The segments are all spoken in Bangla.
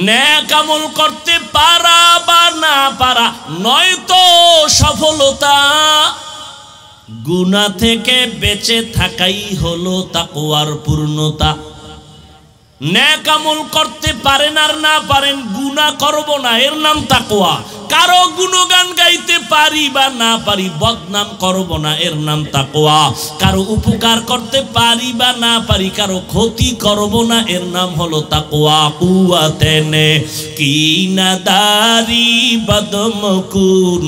নেক আমল করতে পারা বা না পারা নয়তো সফলতা, গুনাহ থেকে বেঁচে থাকাই হলো তাকওয়ার পূর্ণতা। নেক আমল করতে পারেন আর না পারেন, গুনাহ করব না, এর নাম তাকওয়া। কারো গুণগান গাইতে পারি বা না পারি, বদনাম করব না, এর নাম তাকওয়া। কারো উপকার করতে পারি বা না পারি, কারো ক্ষতি করব না, এর নাম হলো তাকওয়া। কুওয়াতেনে কি নাদারি বদমকুন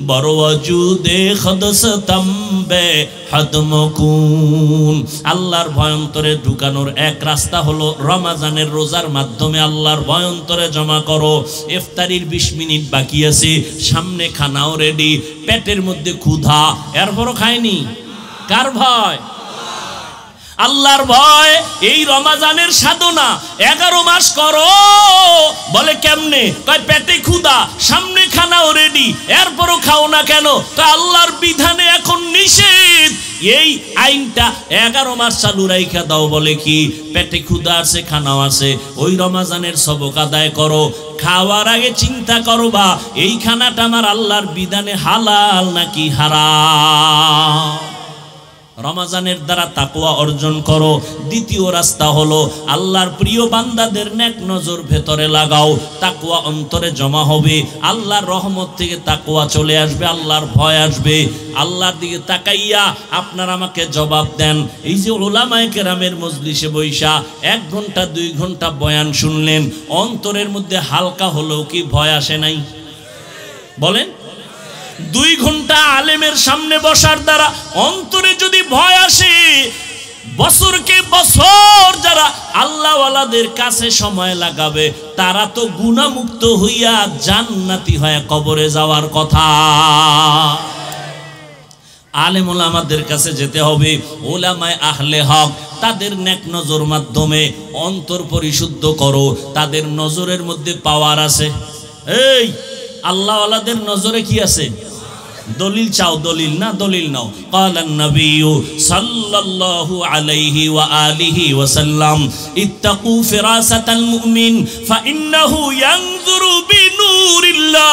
বরওয়াজুদে খদসতাম্বে হাদমকুন। আল্লাহর ভয়ন্তরে ঢুকানোর এক রাস্তা হলো রমজানের রোজার মাধ্যমে আল্লাহর ভয়ন্তরে জমা করো। ইফতারির 20 মিনিট বাকি আছে, সামনে খানাও রেডি, পেটের মধ্যে ক্ষুধা, এরপরও খায়নি। কার ভয়? আল্লাহর ভয়। এই রমজানের সাধনা 11 মাস করো। বলে কেমনে? কয় পেটে ক্ষুধা, সামনে খানাও রেডি, এরপরও খাও না কেন? তো আল্লাহর বিধানে এখন নিষেধ, এই আইনটা 11 মাস চালু রাইখা দাও। বলে কি? পেটে ক্ষুধা আছে, খানাও আছে, ওই রমজানের সবক আদায় করো। খাওয়ার আগে চিন্তা করবা এই খানাটা আমার আল্লাহর বিধানে হালাল নাকি হারাম। রমজানের দ্বারা তাকওয়া অর্জন করো। দ্বিতীয় রাস্তা হলো আল্লাহর প্রিয় বান্দাদের নেক নজর ভেতরে লাগাও, তাকওয়া অন্তরে জমা হবে, আল্লাহর রহমত থেকে তাকওয়া চলে আসবে, আল্লাহর ভয় আসবে। আল্লাহর দিকে তাকাইয়া আপনারা আমাকে জবাব দেন। এই যে উলামায়ে কেরামের মজলিসে বৈশা 1 ঘন্টা 2 ঘন্টা বয়ান শুনলেন, অন্তরের মধ্যে হালকা হলেও কি ভয় আসে নাই? বলেন। 2 ঘন্টা আলেমের সামনে বসার দ্বারা অন্তরে যদি ভয় আসে, বছরকে বছর যারা আল্লাহওয়ালাদের কাছে সময় লাগাবে তারা তো গুনাহমুক্ত হইয়া জান্নাতি হয়ে কবরে যাওয়ার কথা। আলেম ওলামাদের কাছে যেতে হবে, ওলামায়ে আহলে হক, তাদের নেক নজর মাধ্যমে অন্তর পরিশুদ্ধ করো। তাদের নজরের মধ্যে পাওয়ার আছে। এই আল্লাহওয়ালাদের নজরে কি আছে? দলিল চাও, দলিল না, দলিল নাও। ক্বালান নবিয়্যু সাল্লাল্লাহু আলাইহি ওয়া আলিহি ওয়া সাল্লাম ইত্তাকু ফিরাসাতাল মুমিন ফাইন্নাহু ইয়ানজুরু বিনুরিল্লাহ।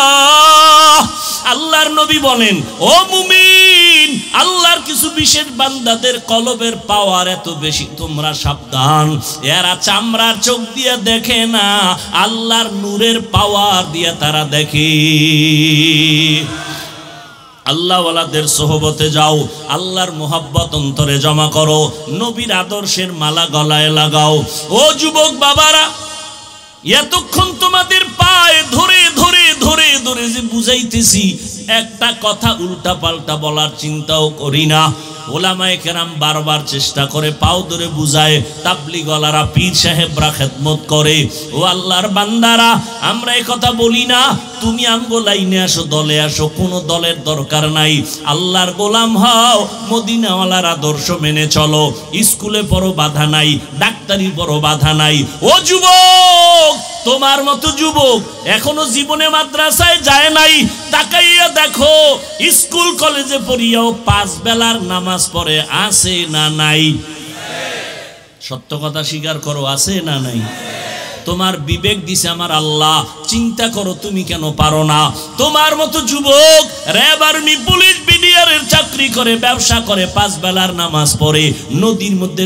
আল্লাহর নবী বলেন, ও মুমিন, আল্লাহর কিছু বিশেষ বান্দাদের কলবের পাওয়ার এত বেশি, তোমরা সাবধান। এরা চামড়ার চোখ দিয়ে দেখে না, আল্লাহর নূরের পাওয়ার দিয়ে তারা দেখে। আল্লাহওয়ালাদের সোহবতে যাও, আল্লাহর মোহাব্বত অন্তরে জমা করো, নবীর আদর্শের মালা গলায় লাগাও। ও যুবক বাবারা, এতক্ষণ তোমাদের পায়ে ধরে ধরে ধরে ধরে যে বুঝাইতেছি, একটা কথা উল্টা পাল্টা বলার চিন্তাও করি না। ওলামায়ে কেরাম বারবার চেষ্টা করে, পাও ধরে বুঝায়, তাবলীগওয়ালারা, পীর সাহেবরা খেদমত করে। ও আল্লাহর বান্দারা, আমরা এই কথা বলি না তুমি আমগো লাইনে আসো, দলে আসো, কোনো দলের দরকার নাই। আল্লাহর গোলাম হও, মদিনাওয়ালার আদর্শ মেনে চলো। স্কুলে পড়ো, বাধা নাই, ডাক্তারি পড়ো, বাধা নাই। ও যুবক, তোমার মতো যুবক এখনো জীবনে মাদ্রাসায় যায় নাই, তাকাইয়া দেখো স্কুল কলেজে পড়িয়াও 5 বেলার নামাজ পড়ে আছে না নাই? সত্য কথা স্বীকার করো, আছে না নাই? তোমার বিবেক দিছে আমার আল্লাহ, চিন্তা করো তুমি কেন পারো না? তোমার মতো যুবক র্যাব, আর্মি, পুলিশ, বিডিআরের চাকরি করে, ব্যবসা করে, 5 বেলার নামাজ পড়ে, নদীর মধ্যে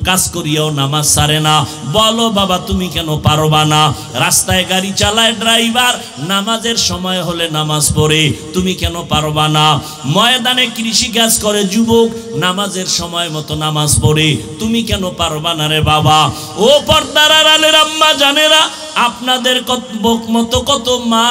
কাজ করিয়াও নামাজ ছাড়ে না। বলো বাবা তুমি কেন পারবা না? রাস্তায় গাড়ি চালায় ড্রাইভার, নামাজের সময় হলে নামাজ পড়ে, তুমি কেন পারবা না? ময়দানে কৃষি কাজ করে যুবক, নামাজের সময় মতো নামাজ পড়ে, তুমি কেন পারবা না রে বাবা? ও পর্দার আড়ালের আম্মা জানেরা, আপনাদের মতো কত মা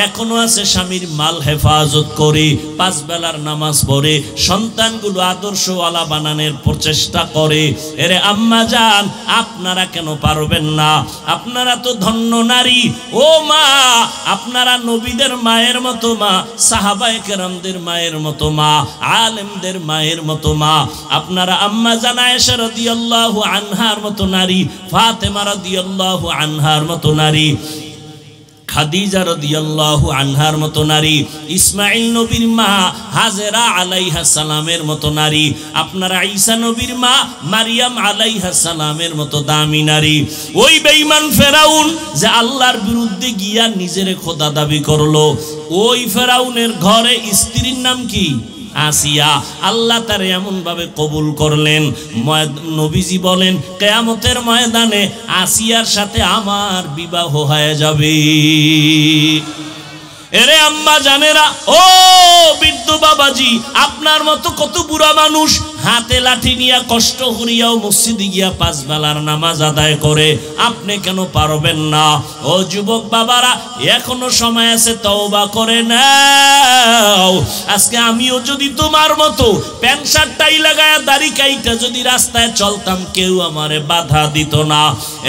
এখনো আছে স্বামীর মাল হেফাজত করে, 5 বেলার নামাজ পড়ে, সন্তানগুলো আদর্শওয়ালা বানানোর প্রচেষ্টা করে। এরে আম্মা জান, আপনারা কেন পারবেন না? আপনারা তো ধন্য নারী। ও মা, আপনারা নবীদের মায়ের মতো মা, সাহাবায়ে কেরামদের মায়ের মতো মা, আলেমদের মায়ের মতো মা। আপনারা আম্মা জান আয়েশা রাদিয়াল্লাহু আনহার মতো নারী, ফাতেমা রাদিয়াল্লাহু আনহার মতো নারী, খাদিজা রাদিয়াল্লাহু আনহার মতো নারী, ইসমাইল নবীর মা হাজেরা আলাইহা সালামের মতো নারী, আপনারা ঈসা নবীর মা মারিয়াম আলাইহা সালামের মতো দামি নারী। ওই বেঈমান ফেরাউন যে আল্লাহর বিরুদ্ধে গিয়া নিজের খোদা দাবি করলো, ওই ফেরাউনের ঘরে স্ত্রীর নাম কি? আসিয়া। আল্লাহ তার এমন ভাবে কবুল করলেন, নবীজি বলেন কিয়ামতের ময়দানে আসিয়ার সাথে আমার বিবাহ হয়ে যাবে। এরে আম্মা জানেরা, ও বৃদ্ধ বাবাজি, আপনার মতো কত বুড়া মানুষ হাতে লাঠি নিয়ে কষ্ট করিয়াও মসজিদে গিয়া 5 বেলার নামাজ আদায় করে, আপনি কেন পারবেন না? ও যুবক বাবারা, এখনো সময় আছে, তওবা করে নাও। আজকে আমিও যদি তোমার মতো প্যান্ট শার্ট টাই লাগায়া দাড়ি কাইটা যদি রাস্তায় চলতাম, কেউ আমারে বাধা দিত না।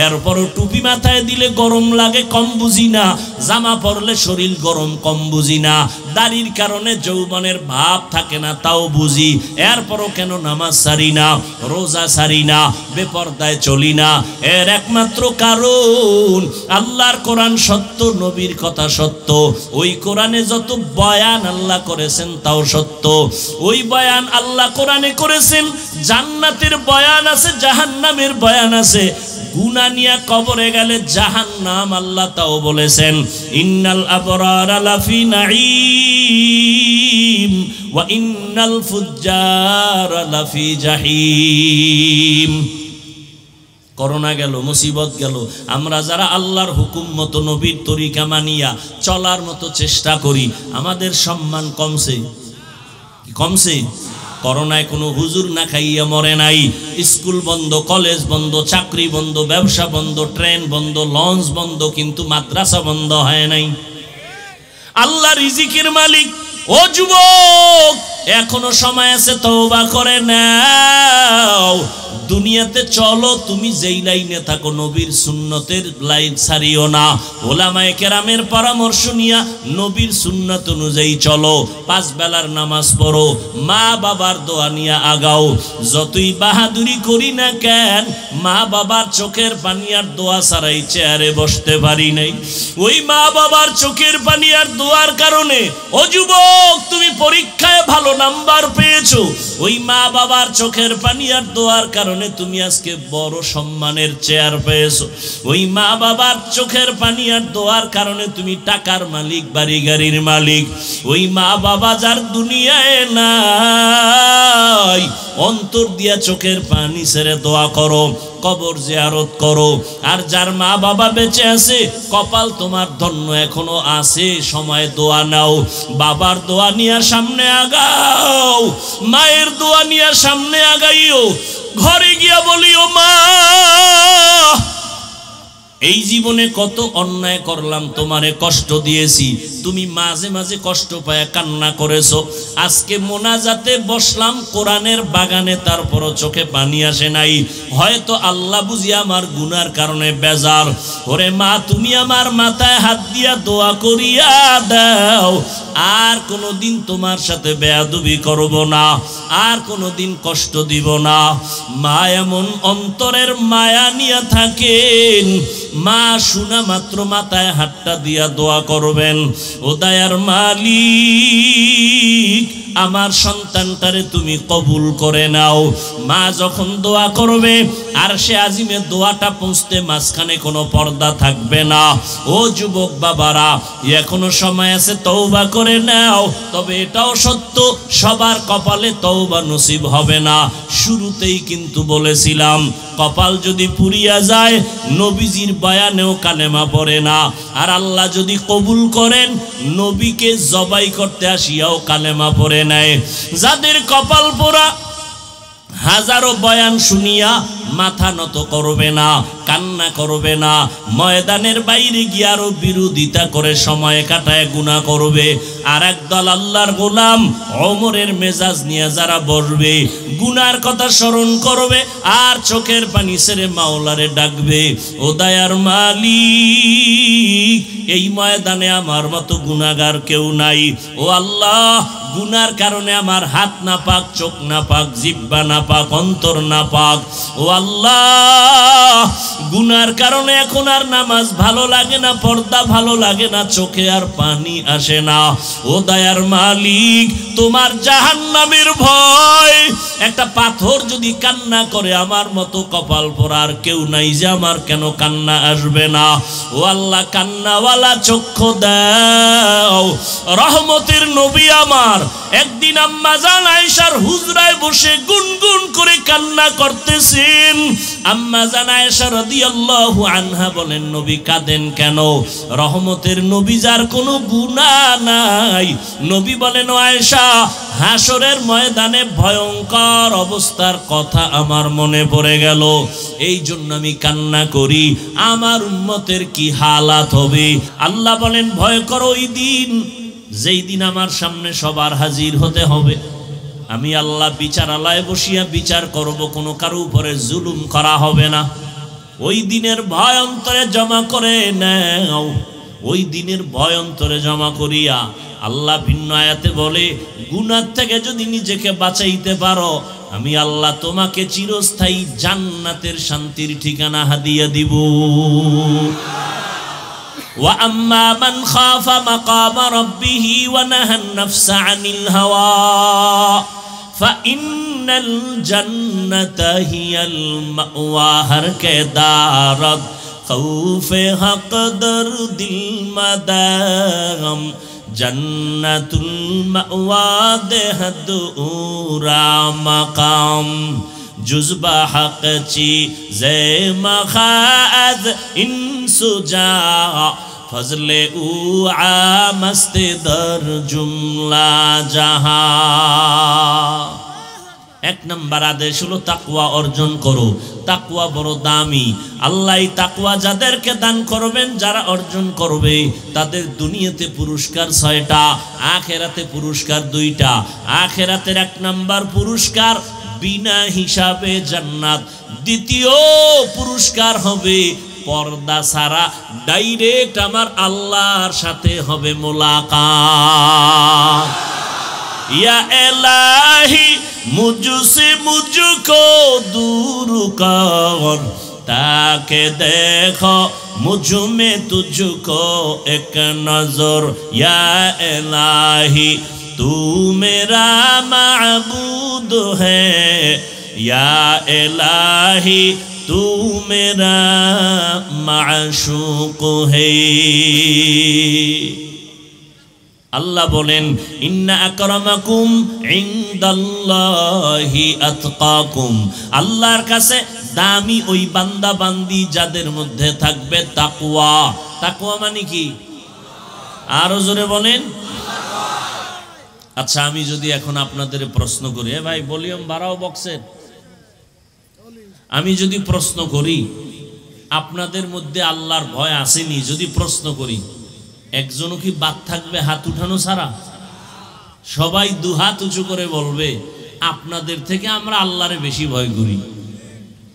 এরপরও টুপি মাথায় দিলে গরম লাগে, কম বুঝি না। জামা পরলে শরীর গরম, কম বুঝি না। দাড়ির কারণে যৌবনের ভাব থাকে না, তাও বুঝি। এরপরও কেন নামাজ সারি না, রোজা সারি না, বেপরদায় চলি না? এর একমাত্র কারণ আল্লাহর কোরআন সত্য, নবীর কথা সত্য। ওই কোরআনে যত বয়ান আল্লাহ করেছেন তাও সত্য। ওই বয়ান আল্লাহ কোরআনে করেছেন, জান্নাতের বয়ান আছে, জাহান্নামের বয়ান আছে। গুনাহ নিয়ে কবরে গেলে জাহান্নাম আল্লাহ তাও বলেছেন, ইন্নাল আবরারা লাফি নাঈম ওয়া ইন্নাল ফুজ্জারা লাফি জাহিম। করোনা গেল, মুসিবত গেল, আমরা যারা আল্লাহর হুকুম মতো নবীর তরিকা মানিয়া চলার মতো চেষ্টা করি, আমাদের সম্মান কমছে? কমছে? করোনায় কোনো হুজুর না খাইয়া মরে নাই। স্কুল বন্ধ, কলেজ বন্ধ, চাকরি বন্ধ, ব্যবসা বন্ধ, ট্রেন বন্ধ, লঞ্চ বন্ধ, কিন্তু মাদ্রাসা বন্ধ হয় নাই। আল্লাহ রিজিকের মালিক। ও যুবক, এখনো সময় আছে, তওবা করে নাও। দুনিয়াতে চলো, তুমি যেই লাইনে থাকো নবীর সুন্নতের লাইন ছাড়িও না। ওলামায়ে কেরামের পরামর্শ নিয়া নবীর সুন্নত অনুযায়ী চলো। 5 বেলার নামাজ পড়ো, মা বাবার দোয়া নিয়ে আগাও। যতই বাহাদুরি করি না কেন, মা বাবার চোখের পানি আর দোয়া ছাড়াই চেয়ারে বসতে পারি নাই। ওই মা বাবার চোখের পানি আর দোয়ার কারণে ও যুবক, তুমি পরীক্ষায় ভালো নাম্বার পেয়েছো। ওই মা বাবার চোখের পানি আর দোয়ার কারণে তুমি আজকে বড় সম্মানের চেয়ার পেয়েছো। ওই মা বাবার চোখের পানি আর দোয়ার কারণে তুমি টাকার মালিক, বাড়ি গাড়ির মালিক। ওই মা বাবা যার দুনিয়ায় নাই, অন্তর দিয়া চোখের পানি ছেড়ে দোয়া করো, কবর জিয়ারত করো। আর যার মা বাবা বেঁচে আছে, কপাল তোমার ধন্য, এখনো আছে সময়, দোয়া নাও। বাবার দোয়া নিয়ে সামনে আগাও, মায়ের দোয়া নিয়ে সামনে আগাইও। ঘরে গিয়া বলিও, মা এই জীবনে কত অন্যায় করলাম, তোমারে কষ্ট দিয়েছি, তুমি মাঝে মাঝে কষ্ট পায় কান্না করেছো। আজকে মোনাজাতে বসলাম কোরআনের বাগানে, তারপরও চোখে পানি আসে নাই। হয়তো আল্লাহ বুঝি আমার গুনার কারণে বেজার। ওরে মা, তুমি আমার মাথায় হাত দিয়া দোয়া করিয়া দাও, আর কোনোদিন তোমার সাথে বেয়াদবি করব না, আর কোনোদিন কষ্ট দিব না। মা এমন অন্তরের মায়া নিয়ে থাকেন, মা শোনা মাত্র মাথায় হাতটা দিয়া দোয়া করবেন, ও দয়ার মালিক, আমার সন্তানটারে তুমি কবুল করে নাও। মা যখন দোয়া করবে, আর সে আজিমে দোয়াটা পৌঁছতে মাঝখানে কোনো পর্দা থাকবে না। ও যুবক বাবারা, এখনো সময় আছে, তওবা করে নাও। তবে এটাও সত্য, সবার কপালে তওবা নসিব হবে না। শুরুতেই কিন্তু বলেছিলাম, কপাল যদি পুড়িয়া যায়, নবীজির বয়ানেও কালেমা পড়ে না। আর আল্লাহ যদি কবুল করেন, নবীকে জবাই করতে আসিয়াও কালেমা পড়ে নেয়। যাদের কপাল পোড়া, হাজারো বয়ান শুনিয়া মাথা নত করবে না, কান্না করবে না, ময়দানের বাইরে গিয়ে আরো বিরোধিতা করে সময় কাটায় গুনাহ করবে। আর একদল আল্লাহর গোলাম ওমরের মেজাজ নিয়ে যারা বসবে, গুনার কথা স্মরণ করবে আর চোখের পানি ছেড়ে মাওলারে ডাকবে, ও দয়ার মালিক এই ময়দানে আমার মতো গুনাহগার কেউ নাই। ও আল্লাহ, গুনার কারণে আমার হাত না পাক, চোখ না পাক, জিহ্বা না পাক, অন্তর না পাক। ও আল্লাহ, গুনার কারণে এখন আর নামাজ ভালো লাগে না, পর্দা ভালো লাগে না, চোখে আর পানি আসে না। ও দয়ার মালিক, তোমার জাহান্নামের ভয়, একটা পাথর যদি কান্না করে আমার মতো কপাল পরার কেউ নাই যে আমার কেন কান্না আসবে না। ও আল্লাহ, কান্নাওয়ালা চক্ষু দাও। রহমতের নবী আমার একদিন আম্মা জান আয়েশার হুজরায় বসে গুনগুন করে কান্না করতেছেন। আম্মা জান আয়েশা রাদিয়াল্লাহু আনহা বলেন, নবী কাঁদেন কেন? রহমতের নবী যার কোনো গুনাহ নাই। নবী বলেন, ও আয়েশা, হাসরের ময়দানে ভয়ঙ্কর অবস্থার কথা আমার মনে পড়ে গেল, এই জন্য আমি কান্না করি, আমার উম্মতের কি হালাত হবে। আল্লাহ বলেন, ভয় করো ওই দিন যেই দিন আমার সামনে সবার হাজির হতে হবে। আমি আল্লাহ বিচারালয়ে বসিয়া বিচার করব, কোনো কারো উপরে জুলুম করা হবে না। ওই দিনের ভয় অন্তরে জমা করে নাও। ওই দিনের ভয় অন্তরে জমা করিয়া আল্লাহ ভিন্ন আয়াতে বলে, গুনাহ থেকে যদি নিজেকে বাঁচাইতে পারো, আমি আল্লাহ তোমাকে চিরস্থায়ী জান্নাতের শান্তির ঠিকানা হাদিয়া দিব। وأما من خاف مقام ربه ونهى النفس عن الهوى فإن الجنة هي المأوى। हर के दारद खौफ हक दर्द मदाम जन्नतुल मअवा देहद उरा मकाम जुज़बा हक ची ज़े मखाद इंसुजा फजले उ आमस्त दर जुमला जहां। एक नंबर आदेश हलो ताकवा अर्जन करो। ताकवा बड़ो दामी। आल्लाह ताकवा जादेरके दान करबेन, जारा अर्जन करबे तादेर दुनियाते पुरस्कार 6टा, आखिराते पुरस्कार 2टा। आखिरातेर एक नंबर पुरस्कार बिना हिसाबे जन्नत। द्वितीय पुरस्कार होबे पर्दा सारा डायरेक्ट आमार आल्लाहर साथे होबे मुलाकात। या इलाही मुझसे मुझको दूर कर, ताके देखो मुझ में तुझको एक नजर। या इलाही तू मेरा माबूद है, या इलाही तू मेरा माशूक है। আল্লাহ বলেন, ইন্না আকরামাকুম ইনদাল্লাহি আতকাকুম। আল্লাহর কাছে দামি ওই বান্দা বান্দি যাদের মধ্যে থাকবে তাকওয়া। তাকওয়া মানে কি? আরো জোরে বলেন। আচ্ছা, আমি যদি এখন আপনাদের প্রশ্ন করি, ভাই ভলিউম বাড়াও বক্সের। আমি যদি প্রশ্ন করি আপনাদের মধ্যে আল্লাহর ভয় আসেনি, যদি প্রশ্ন করি, একজনও কি বাদ থাকবে হাত উঠানো ছাড়া? সবাই দুহাত উঁচু করে বলবে, আপনাদের থেকে আমরা আল্লাহরে বেশি ভয় করি।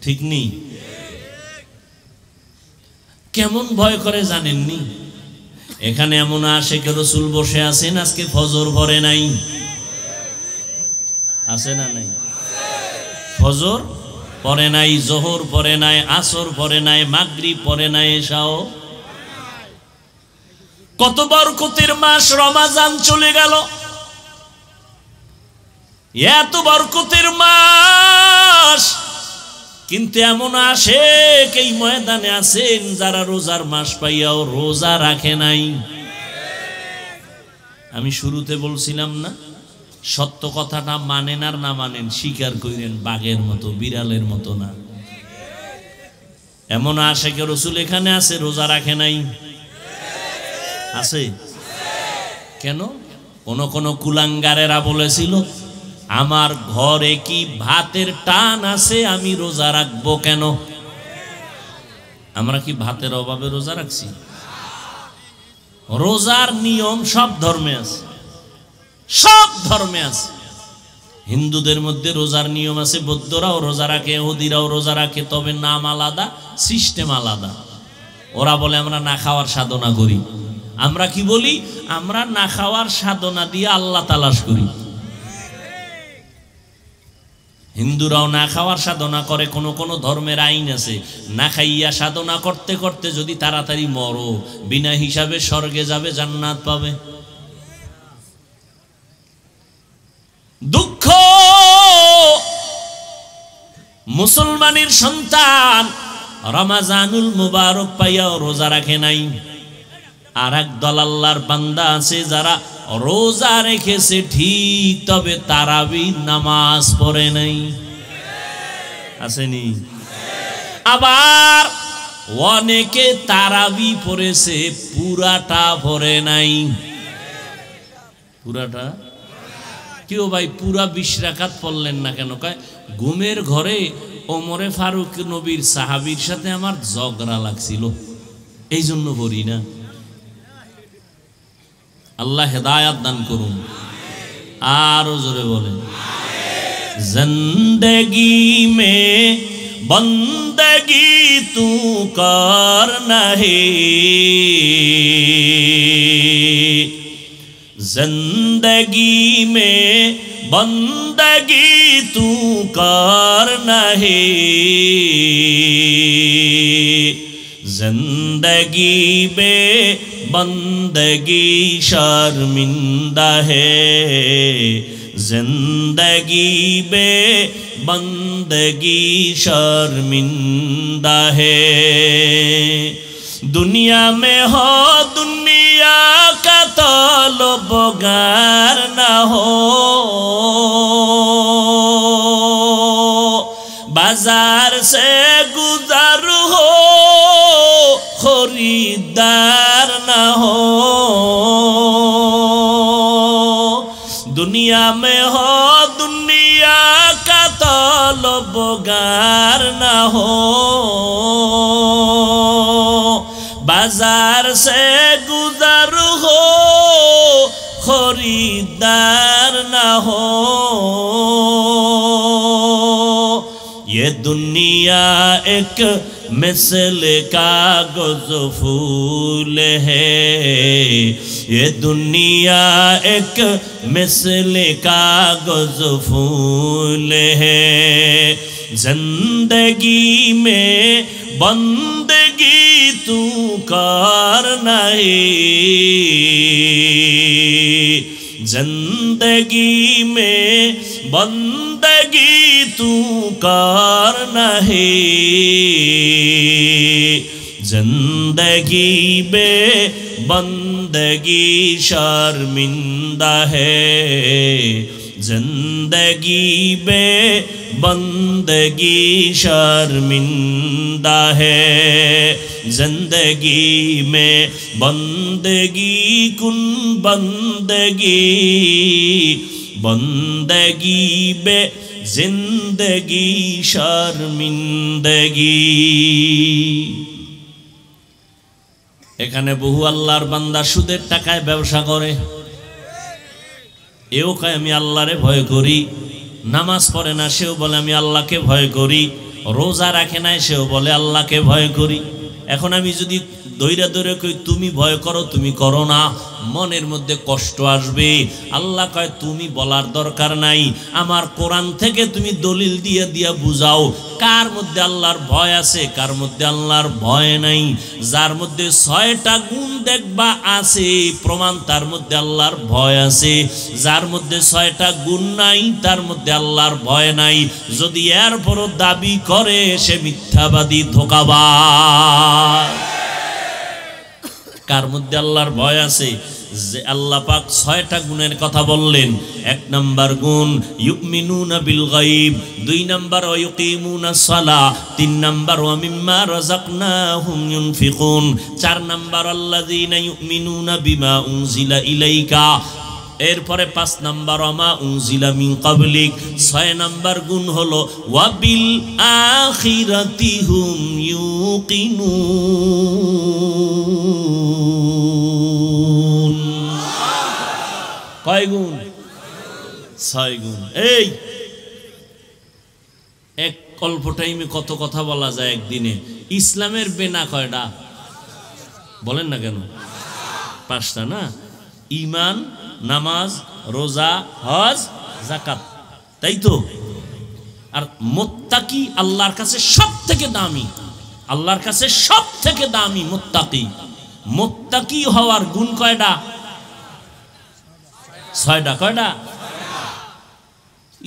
ঠিক নেই? কেমন ভয় করে জানেননি? এখানে এমন আশিকে রাসূল বসে আছেন, আজকে ফজর পড়ে নাই। আছে না নাই? ফজর পড়ে নাই, জোহর পড়ে নাই, আসর পড়ে নাই, মাগরিব পড়ে নাই, এশাও। কত বরকতের মাস রমজান চলে গেল, এত বরকতের মাস, কিন্তু এমন আশিক এই ময়দানে আছেন যারা রোজার মাস পাইয়াও রোজা রাখে নাই। আমি শুরুতে বলছিলাম না, সত্য কথাটা মানেন আর না মানেন স্বীকার করেন, বাঘের মতো বিড়ালের মতো না। এমন আশিক রাসূল এখানে আছে রোজা রাখে নাই। আছে কেন? কোন কুলাঙ্গারেরা বলেছিল, আমার ঘরে কি ভাতের টান আছে, আমি রোজা রাখবো কেন? আমরা কি ভাতের অভাবে রোজা রাখছি? রোজার নিয়ম সব ধর্মে আছে। সব ধর্মে আছে। হিন্দুদের মধ্যে রোজার নিয়ম আছে, বৌদ্ধরাও রোজা রাখে, ইহুদিরাও রোজা রাখে, তবে নাম আলাদা, সিস্টেম আলাদা। ওরা বলে আমরা না খাওয়ার সাধনা করি, আমরা কি বলি? আমরা না খাওয়ার সাধনা দিয়ে আল্লাহ তালাশ করি। হিন্দুরাও না খাওয়ার সাধনা করে, কোন কোন ধর্মের আইন আছে, না খাইয়া সাধনা করতে করতে যদি তাড়াতাড়ি মরো, বিনা হিসাবে স্বর্গে যাবে, জান্নাত পাবে। দুঃখ, মুসলমানের সন্তান রমাজানুল মুবারক পাইয়াও রোজা রাখে নাই। আর এক দল আল্লাহর বান্দা আছে যারা রোজা রেখেছে ঠিক, তবে তারাবির নামাজ পড়ে নাই। আসেনি? আবার অনেকে তারাবি পড়েছে, পুরাটা পড়ে নাই। পুরাটা কেউ ভাই পুরা 20 রাকাত পড়লেন না কেন? কয় ঘুমের ঘরে ওমরে ফারুক নবীর সাহাবীর সাথে আমার ঝগড়া লাগছিল, এই জন্য পড়ি না। আল্লাহ হেদায়াত দান করুন। আরো জোরে বলেন, জিন্দেগি মে বন্দগি তু করনা হে, जिंदगी में बंदगी तू करना है, जिंदगी में बंदगी शर्मिंदा है, जिंदगी में बंदगी शर्मिंदा है। दुनिया में हो दुनिया का तलबगार ना हो, बाजार से गुजर हो खरीदार ना हो। दुनिया में हो दुनिया का तलबगार ना हो, बाजार से गुजर हो खरीदार ना हो। ये दुनिया एक मिसल कागज फूल है, ये दुनिया एक मिसल कागज फूल है, जिंदगी में बंदगी तू करना है, जिंदगी में बंदगी तू करना है, जिंदगी में बंदगी शर्मिंदा है, जिंदगी में बंदगी शर्मिंदा है, जिंदगी में बंदगी कुन बंदगी, बंदगी बे जिंदगी शर्मिंदगी। এখানে বহু আল্লাহর বান্দা সুদের টাকায় ব্যবসা করে, এও কয় আমি আল্লাহরে ভয় করি। নামাজ পড়ে না, সেও বলে আমি আল্লাহকে ভয় করি। রোজা রাখে না, সেও বলে আল্লাহকে ভয় করি। এখন আমি যদি দৈরা দৈরে কই তুমি ভয় করো, তুমি করো না, মনের মধ্যে কষ্ট আসবে। আল্লাহ কয় তুমি বলার দরকার নাই, আমার কোরআন থেকে তুমি দলিল দিয়ে দিয়া বুঝাও কার মধ্যে আল্লাহর ভয় আছে, কার মধ্যে আল্লাহর ভয় নাই। যার মধ্যে 6টা গুণ দেখবা আছে প্রমাণ, তার মধ্যে আল্লাহর ভয় আছে। যার মধ্যে 6টা গুণ নাই, তার মধ্যে আল্লাহর ভয় নাই। যদি এরপরও দাবি করে সে মিথ্যাবাদী, ধোঁকাবাজ। কার মধ্যে আল্লাহর ভয় আছে? যে আল্লাহ পাক 6টা গুণের কথা বললেন। 1 নাম্বার গুণ ইউমিনুনা বিল গায়ব, 2 নাম্বার ওয়ায়ুকিমুনাস সালাহ, 3 নাম্বার ওয়া মিম্মা রাযাকনাহুম ইউনফিকুন, 4 নাম্বার আল্লাযীনা ইউমিনুনা বিমা উনজিলা ইলাইকা, এরপরে 5 নাম্বার ওমা উনজিলা মিন ক্বাবলিক। 6 নাম্বার গুণ হলো ওয়া বিল আখিরাতি হুম ইউকিনুন। কয় গুণ? 6 গুণ। এই এক অল্প টাইমে কত কথা বলা যায় একদিনে। ইসলামের বেনা কয়টা বলেন না কেন? 5টা না? ঈমান, নামাজ, রোজা, হজ, যাকাত, তাই তো? আর মুত্তাকি আল্লাহর কাছে সবথেকে দামি, আল্লাহর কাছে সবথেকে দামি মুত্তাকি। মুত্তাকি হওয়ার গুণ কয়টা? 6টা। কয়টা?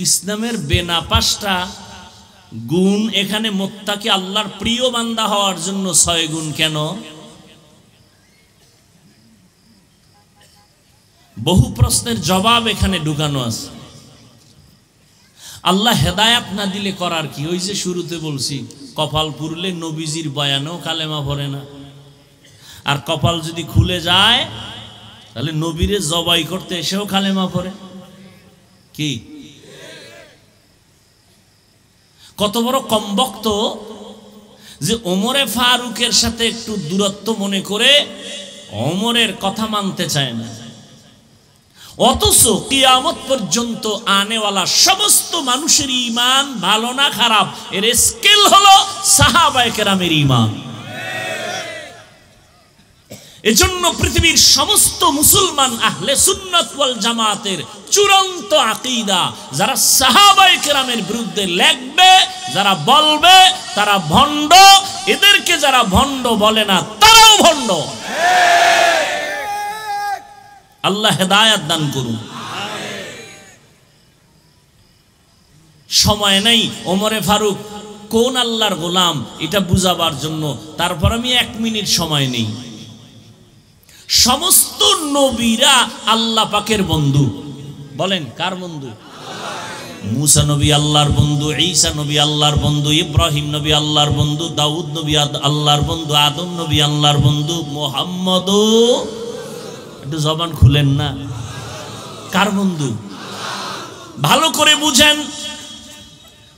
ইসলামের বেনা 5টা গুণ। এখানে মুত্তাকি আল্লাহর প্রিয় বান্দা হওয়ার জন্য 6 গুণ কেন? বহু প্রশ্নের জবাব এখানে ঢুকানো আছে। আল্লাহ হেদায়াত না দিলে করার কি? ওই যে শুরুতে বলছি, কপাল পুরলে নবীজির বয়ানেও কালেমা পড়ে না। আর কপাল যদি খুলে যায় তাহলে নবীরে জবাই করতে এসেও কালেমা পড়ে। কি কত বড় কমবক্ত যে ওমরে ফারুকের সাথে একটু দূরত্ব মনে করে ওমরের কথা মানতে চায় না, অথচ কিয়ামত পর্যন্ত আনেওয়ালা সমস্ত মানুষের ঈমান ভালো না খারাপ এর স্কেল হলো সাহাবায়ে কেরামের ঈমান। এজন্য পৃথিবীর সমস্ত মুসলমান আহলে সুন্নাত ওয়াল জামাতের চূড়ান্ত আকীদা, যারা সাহাবায়ে কেরামের বিরুদ্ধে লেখবে, যারা বলবে তারা ভণ্ড, এদেরকে যারা ভণ্ড বলে না তারাও ভণ্ড। আল্লাহ হেদায়াত দান করুন। সময় নেই ওমরে ফারুক কোন আল্লাহর গোলাম এটা বুঝাবার জন্য, তারপর আমি 1 মিনিট সময় নেই। সমস্ত নবীরা আল্লাহ পাকের বন্ধু। বলেন কার বন্ধু? মুসা নবী আল্লাহর বন্ধু, ঈসা নবী আল্লাহর বন্ধু, ইব্রাহিম নবী আল্লাহর বন্ধু, দাউদ নবী আল্লাহর বন্ধু, আদম নবী আল্লাহর বন্ধু, মুহাম্মদও, একটু জবান খুলেন না, কার বন্ধু? ভালো করে বুঝেন।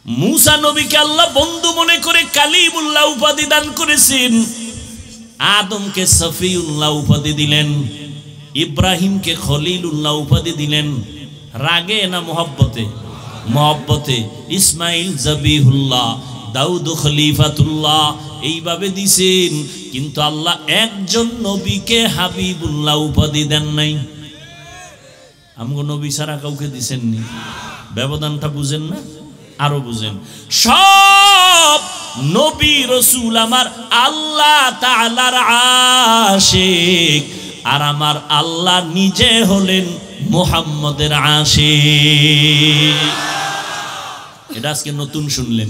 মুসা নবীকে আল্লাহ বন্ধু মনে করে কালিমুল্লাহ উপাধি দান করেছেন, আদমকে সফিউল্লাহ উপাধি দিলেন, ইব্রাহিমকে খলিলুল্লাহ উপাধি দিলেন। রাগে না মহব্বতে? মহব্বতে। ইসমাইল জবিহুল্লাহ, দাউদ খলিফাতুল্লাহ, এইভাবে দিছেন। কিন্তু আল্লাহ একজন নবীকে হাবিবুল্লাহ উপাধি দেন নাই। আমগো নবী ছাড়া কাউকে দিছেননি। ব্যবধানটা বুঝেন না? আরো বুঝেন। সব নবী রাসূল আমার আল্লাহ তাআলার আশিক, আর আমার আল্লাহ নিজে হলেন মুহাম্মদের আশিক। এটা আজকে নতুন শুনলেন,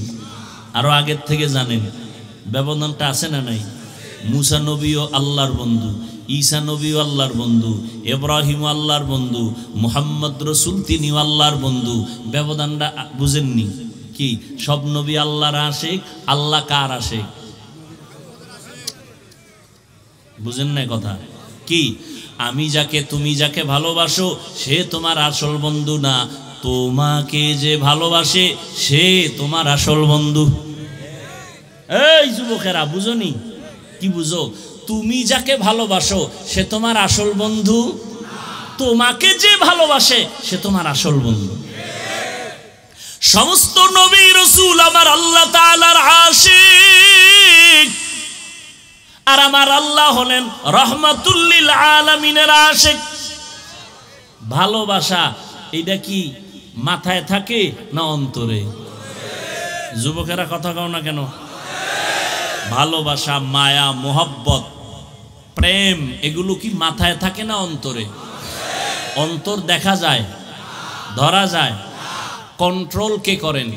আরো আগের থেকে জানেন। ব্যবধানটা আছে না নাই? মুসা নবীও আল্লাহর বন্ধু, ঈসা নবীও আল্লাহর বন্ধু, ইব্রাহিম আল্লাহর বন্ধু, মুহাম্মদ রাসূল তিনিও আল্লাহর বন্ধু। ব্যবধানটা বুঝেননি? কি সব নবী আল্লাহর আশিক, আল্লাহ কার আশিক? বুঝেন না কথা? কি আমি যাকে, তুমি যাকে ভালোবাসো সে তোমার আসল বন্ধু না, তোমাকে যে ভালোবাসে সে তোমার আসল বন্ধু। এই যুবকেরা বুঝনি? কি বুঝো? তুমি যাকে ভালোবাসো সে তোমার আসল বন্ধু, তোমাকে যে ভালোবাসে সে তোমার আসল বন্ধু। সমস্ত নবী রাসূল আমার আল্লাহ তাআলার আশিক, আর আমার আল্লাহ হলেন রাহমাতুল লিল আলামিনের আশিক। ভালোবাসা এটা কি মাথায় থাকে না অন্তরে? যুবকেরা কথা কও না কেন? ভালোবাসা, মায়া, মোহব্বত, প্রেম এগুলো কি মাথায় থাকে না অন্তরে? অন্তর দেখা যায়, ধরা যায়। কন্ট্রোল কে করেন?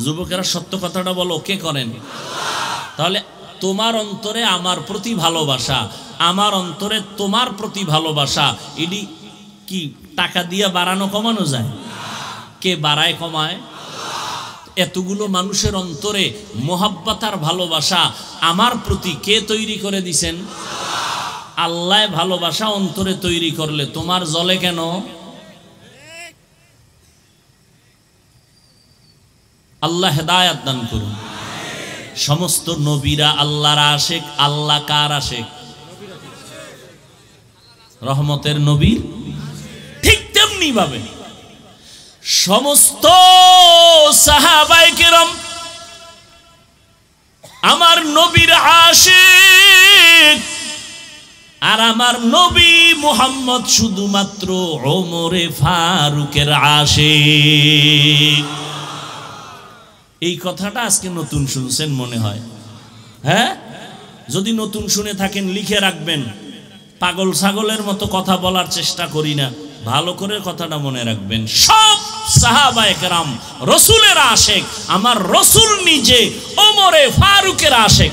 যুবকেরা সত্য কথাটা বলো, কে করেন? তাহলে তোমার অন্তরে আমার প্রতি ভালোবাসা, আমার অন্তরে তোমার প্রতি ভালোবাসা, এটি কি টাকা দিয়ে বাড়ানো কমানো যায়? কে বাড়ায় কমায়? এতগুলো মানুষের অন্তরে মোহাব্বত আর ভালোবাসা আমার প্রতি কে তৈরি করে দিছেন? আল্লাহ। ভালোবাসা অন্তরে তৈরি করলে তোমার জ্বলে কেন? আল্লাহ হেদায়াত দান করুন। সমস্ত নবীরা আল্লাহর আশিক। আল্লাহ কার আশিক? রহমতের নবীর। ঠিক তেমনি ভাবে সমস্ত সাহাবায়ে কেরাম আমার নবীর আশিক, আর আমার নবী মুহাম্মদ শুধুমাত্র ওমরে ফারুকের আশিক। এই কথাটা আজকে নতুন শুনছেন মনে হয়, হ্যাঁ? যদি নতুন শুনে থাকেন লিখে রাখবেন। পাগল ছাগলের মতো কথা বলার চেষ্টা করি না, ভালো করে কথাটা মনে রাখবেন। সব সাহাবায়ে কেরাম রসুলের আশিক, আমার রসুল নিজে ওমরে ফারুকের আশিক।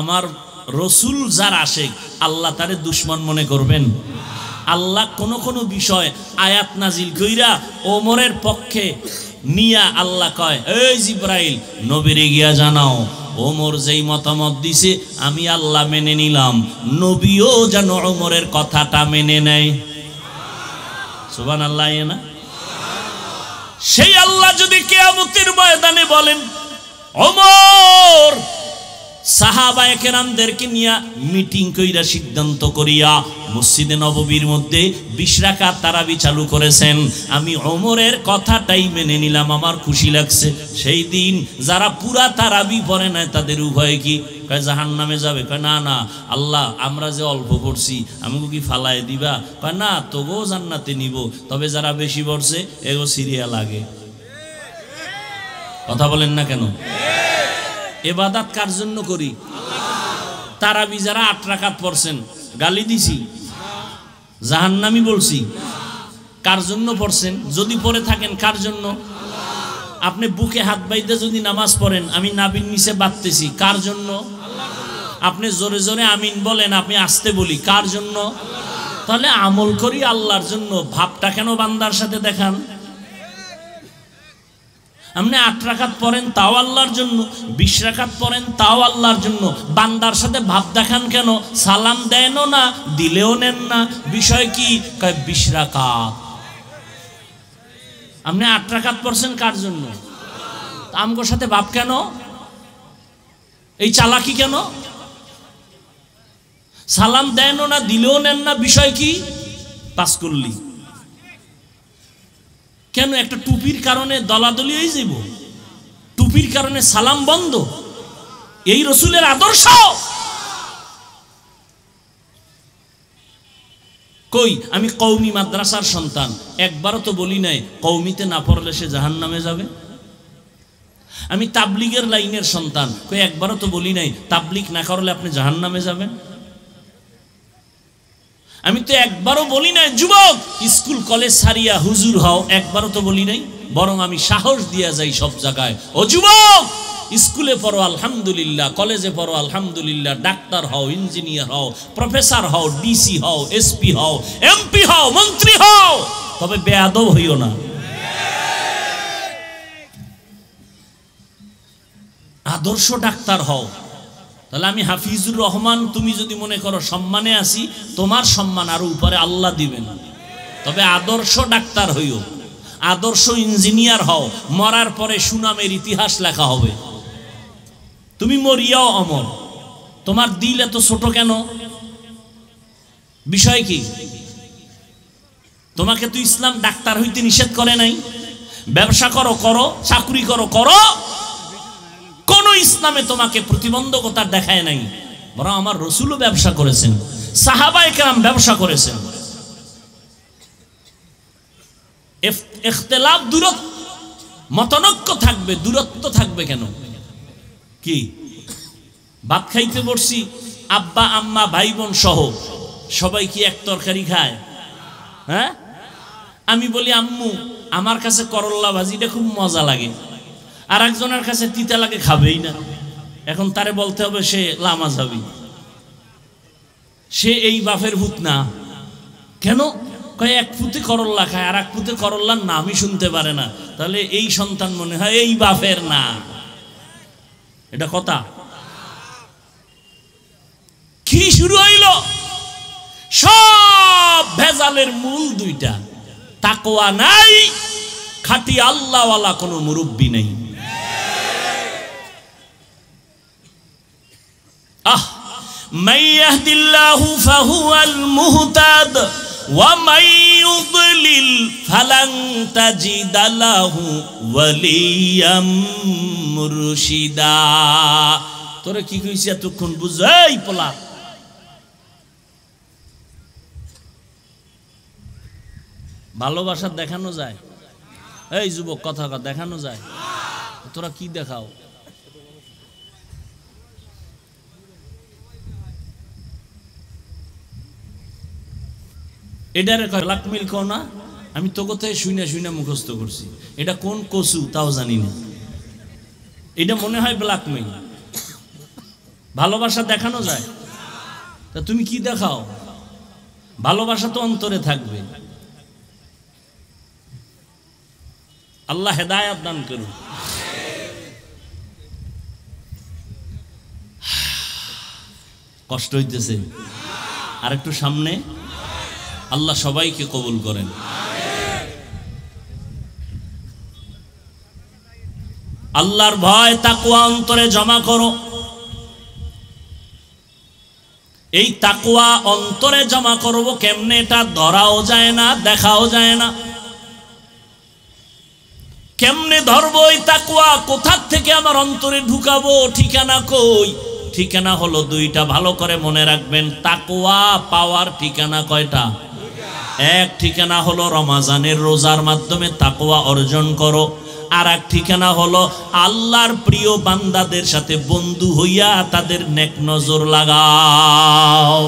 আমার রসুল যার আশিক, আল্লাহ তারে দুশ্মন মনে করবেন? আল্লাহ কোন বিষয় আয়াত নাজিল কইরা ওমরের পক্ষে নিয়া আল্লাহ কয়, এই জিব্রাইল নবীরে গিয়া জানাও ওমর যেই মতামত দিছে আমি আল্লাহ মেনে নিলাম, নবীও যেন ওমরের কথাটা মেনে নেয়। সুবহানাল্লাহ। না সেই আল্লাহ যদি কিয়ামতের ময়দানে বলেন, ওমর সাহাবায়ে কেরামদেরকে নিয়া মিটিং কইরা সিদ্ধান্ত করিয়া মসজিদে নববীর মধ্যে 20 রাকাত তারাবি চালু করেছেন, আমি ওমরের কথাটাই মেনে নিলাম, আমার খুশি লাগছে। সেই দিন যারা পুরা তারাবি পড়ে নাই তাদের উভয় কি কয় জাহান্নামে যাবে? কয় না না আল্লাহ, আমরা যে অল্প পড়ছি আমাকে কি ফালায় দিবা? কয় না, তবুও জান্নাতে নিব, তবে যারা বেশি পড়ছে এগো সিরিয়া লাগে। কথা বলেন না কেন? ইবাদত কার জন্য করি? তারাবি যারা 8 রাকাত পড়ছেন গালি দিছি? জাহান্নামী বলছি? কার জন্য পড়ছেন? যদি পড়ে থাকেন কার জন্য? আপনি বুকে হাত বাইতে যদি নামাজ পড়েন, আমি নাভির নিচে বাঁধতেছি, কার জন্য? আপনি জোরে জোরে আমিন বলেন, আমি আস্তে বলি, কার জন্য? তাহলে আমল করি আল্লাহর জন্য, ভাবটা কেন বান্দার সাথে দেখান? আপনি 8 রাকাত পড়েন তাও আল্লাহর জন্য, 20 রাকাত পড়েন তাও আল্লাহর জন্য, বান্দার সাথে ভাব দেখান কেন? সালাম দেনও না, দিলেও নেন না, বিষয় কি? কয় 20 রাকাত। আপনি 8 রাকাত পড়ছেন কার জন্য? আমগোর সাথে ভাব কেন? এই চালাকি কেন? সালাম দেনও না, দিলেও নেন না, বিষয় কি? পাস করলি কেন? একটা টুপির কারণে দলাদলি হয়ে যাব? টুপির কারণে সালাম বন্ধ? এই রসুলের আদর্শ? কই আমি কওমি মাদ্রাসার সন্তান, একবারও তো বলি নাই কওমিতে না পড়লে সে জাহান্নামে যাবে। আমি তাবলিগের লাইনের সন্তান, কই একবারও তো বলি নাই তাবলিগ না করলে আপনি জাহান্নামে যাবেন। আমি তো একবারও বলি নাই যুবক স্কুল কলেজ সারিয়া হুজুর হও, একবারও তো বলি নাই। বরং আমি সাহস দিয়া যাই সব জায়গায়, ও যুবক স্কুলে পড়ো আলহামদুলিল্লাহ, কলেজে পড়ো আলহামদুলিল্লাহ, ডাক্তার হও, ইঞ্জিনিয়ার হও, প্রফেসর হও, ডিসি হও, এসপি হও, এমপি হও, মন্ত্রী হও, তবে বেয়াদব হইও না। আদর্শ ডাক্তার হও। তাহলে আমি হাফিজুর রহমান, তুমি যদি মনে করো সম্মানে আছি, তোমার সম্মান আরো উপরে আল্লাহ দিবেন, তবে আদর্শ ডাক্তার হইও, আদর্শ ইঞ্জিনিয়ার হও, মরার পরে সুনামের ইতিহাস লেখা হবে। তুমি মরিয়াও অমর। তোমার দিল এত ছোট কেন? বিষয় কি? তোমাকে তো ইসলাম ডাক্তার হইতে নিষেধ করে নাই। ব্যবসা করো করো, চাকরি করো করো, কোন ইসলামে তোমাকে প্রতিবন্ধকতা দেখায় নাই। বরং আমার রসুলও ব্যবসা করেছেন, সাহাবায়ে কেরাম ব্যবসা করেছেন। ইখতিলাফ দূরত্ব, মতনৈক্য থাকবে, দূরত্ব থাকবে কেন? কি ভাত খাইতে বসছি, আব্বা আম্মা ভাই বোন সহ সবাই কি এক তরকারি খায়? হ্যাঁ, আমি বলি আম্মু আমার কাছে করল্লা ভাজিটা খুব মজা লাগে, আর একজনের কাছে তিতা লাগে, খাবেই না। এখন তারে বলতে হবে সে লামাযাবি, সে এই বাপের ভূত না। কেন? কয় এক পুঁতে করল্লা খায়, আর এক পুঁতে করল্লার নামই শুনতে পারে না। তাহলে এই সন্তান মনে হয় এই বাপের না। এটা কথা কি শুরু হইল? সব ভেজালের মূল দুইটা, তাকওয়া নাই, খাঁটি আল্লাহওয়ালা কোনো মুরব্বী নেই। মান ইয়াহদিল্লাহু ফাহুয়াল মুহতাদ ওয়া মাই ইউদ্লিল ফালান তাজিদা লাহু ওয়ালিয়াম মুরশিদা। তোরে কি কইছি এতক্ষণ বুঝাই পোলা? ভালোবাসা দেখানো যায়? এই যুবক কথা দেখানো যায়? তোরা কি দেখাও? এটারে ব্ল্যাকমেইল কও না? আমি তো কোথায় শুইনা শুইনা মুখস্থ করছি। এটা কোন কসু তাও জানি না। এটা মনে হয় ব্ল্যাকমেইল। ভালোবাসা দেখানো যায়? তা তুমি কি দেখাও? ভালোবাসা তো অন্তরে থাকবে। আল্লাহ হেদায়েত দান করুন। কষ্ট হইতেছে? আর একটু সামনে। আল্লাহ সবাইকে কবুল করেন। আল্লাহর ভয় তাকওয়া অন্তরে জমা করো। এই তাকওয়া অন্তরে জমা করব কেমনে? এটা ধরাও যায় না, দেখাও যায় না। কেমনে ধরবো এই তাকওয়া? কোথা থেকে আমার অন্তরে ঢুকাবো? ঠিকানা কই? ঠিকানা হলো দুইটা, ভালো করে মনে রাখবেন। তাকওয়া পাওয়ার ঠিকানা কয়টা? এক ঠিকানা হলো রমজানের রোজার মাধ্যমে তাকওয়া অর্জন করো। আর এক ঠিকানা হলো আল্লাহর প্রিয় বান্দাদের সাথে বন্ধু হইয়া তাদের নেক নজর লাগাও।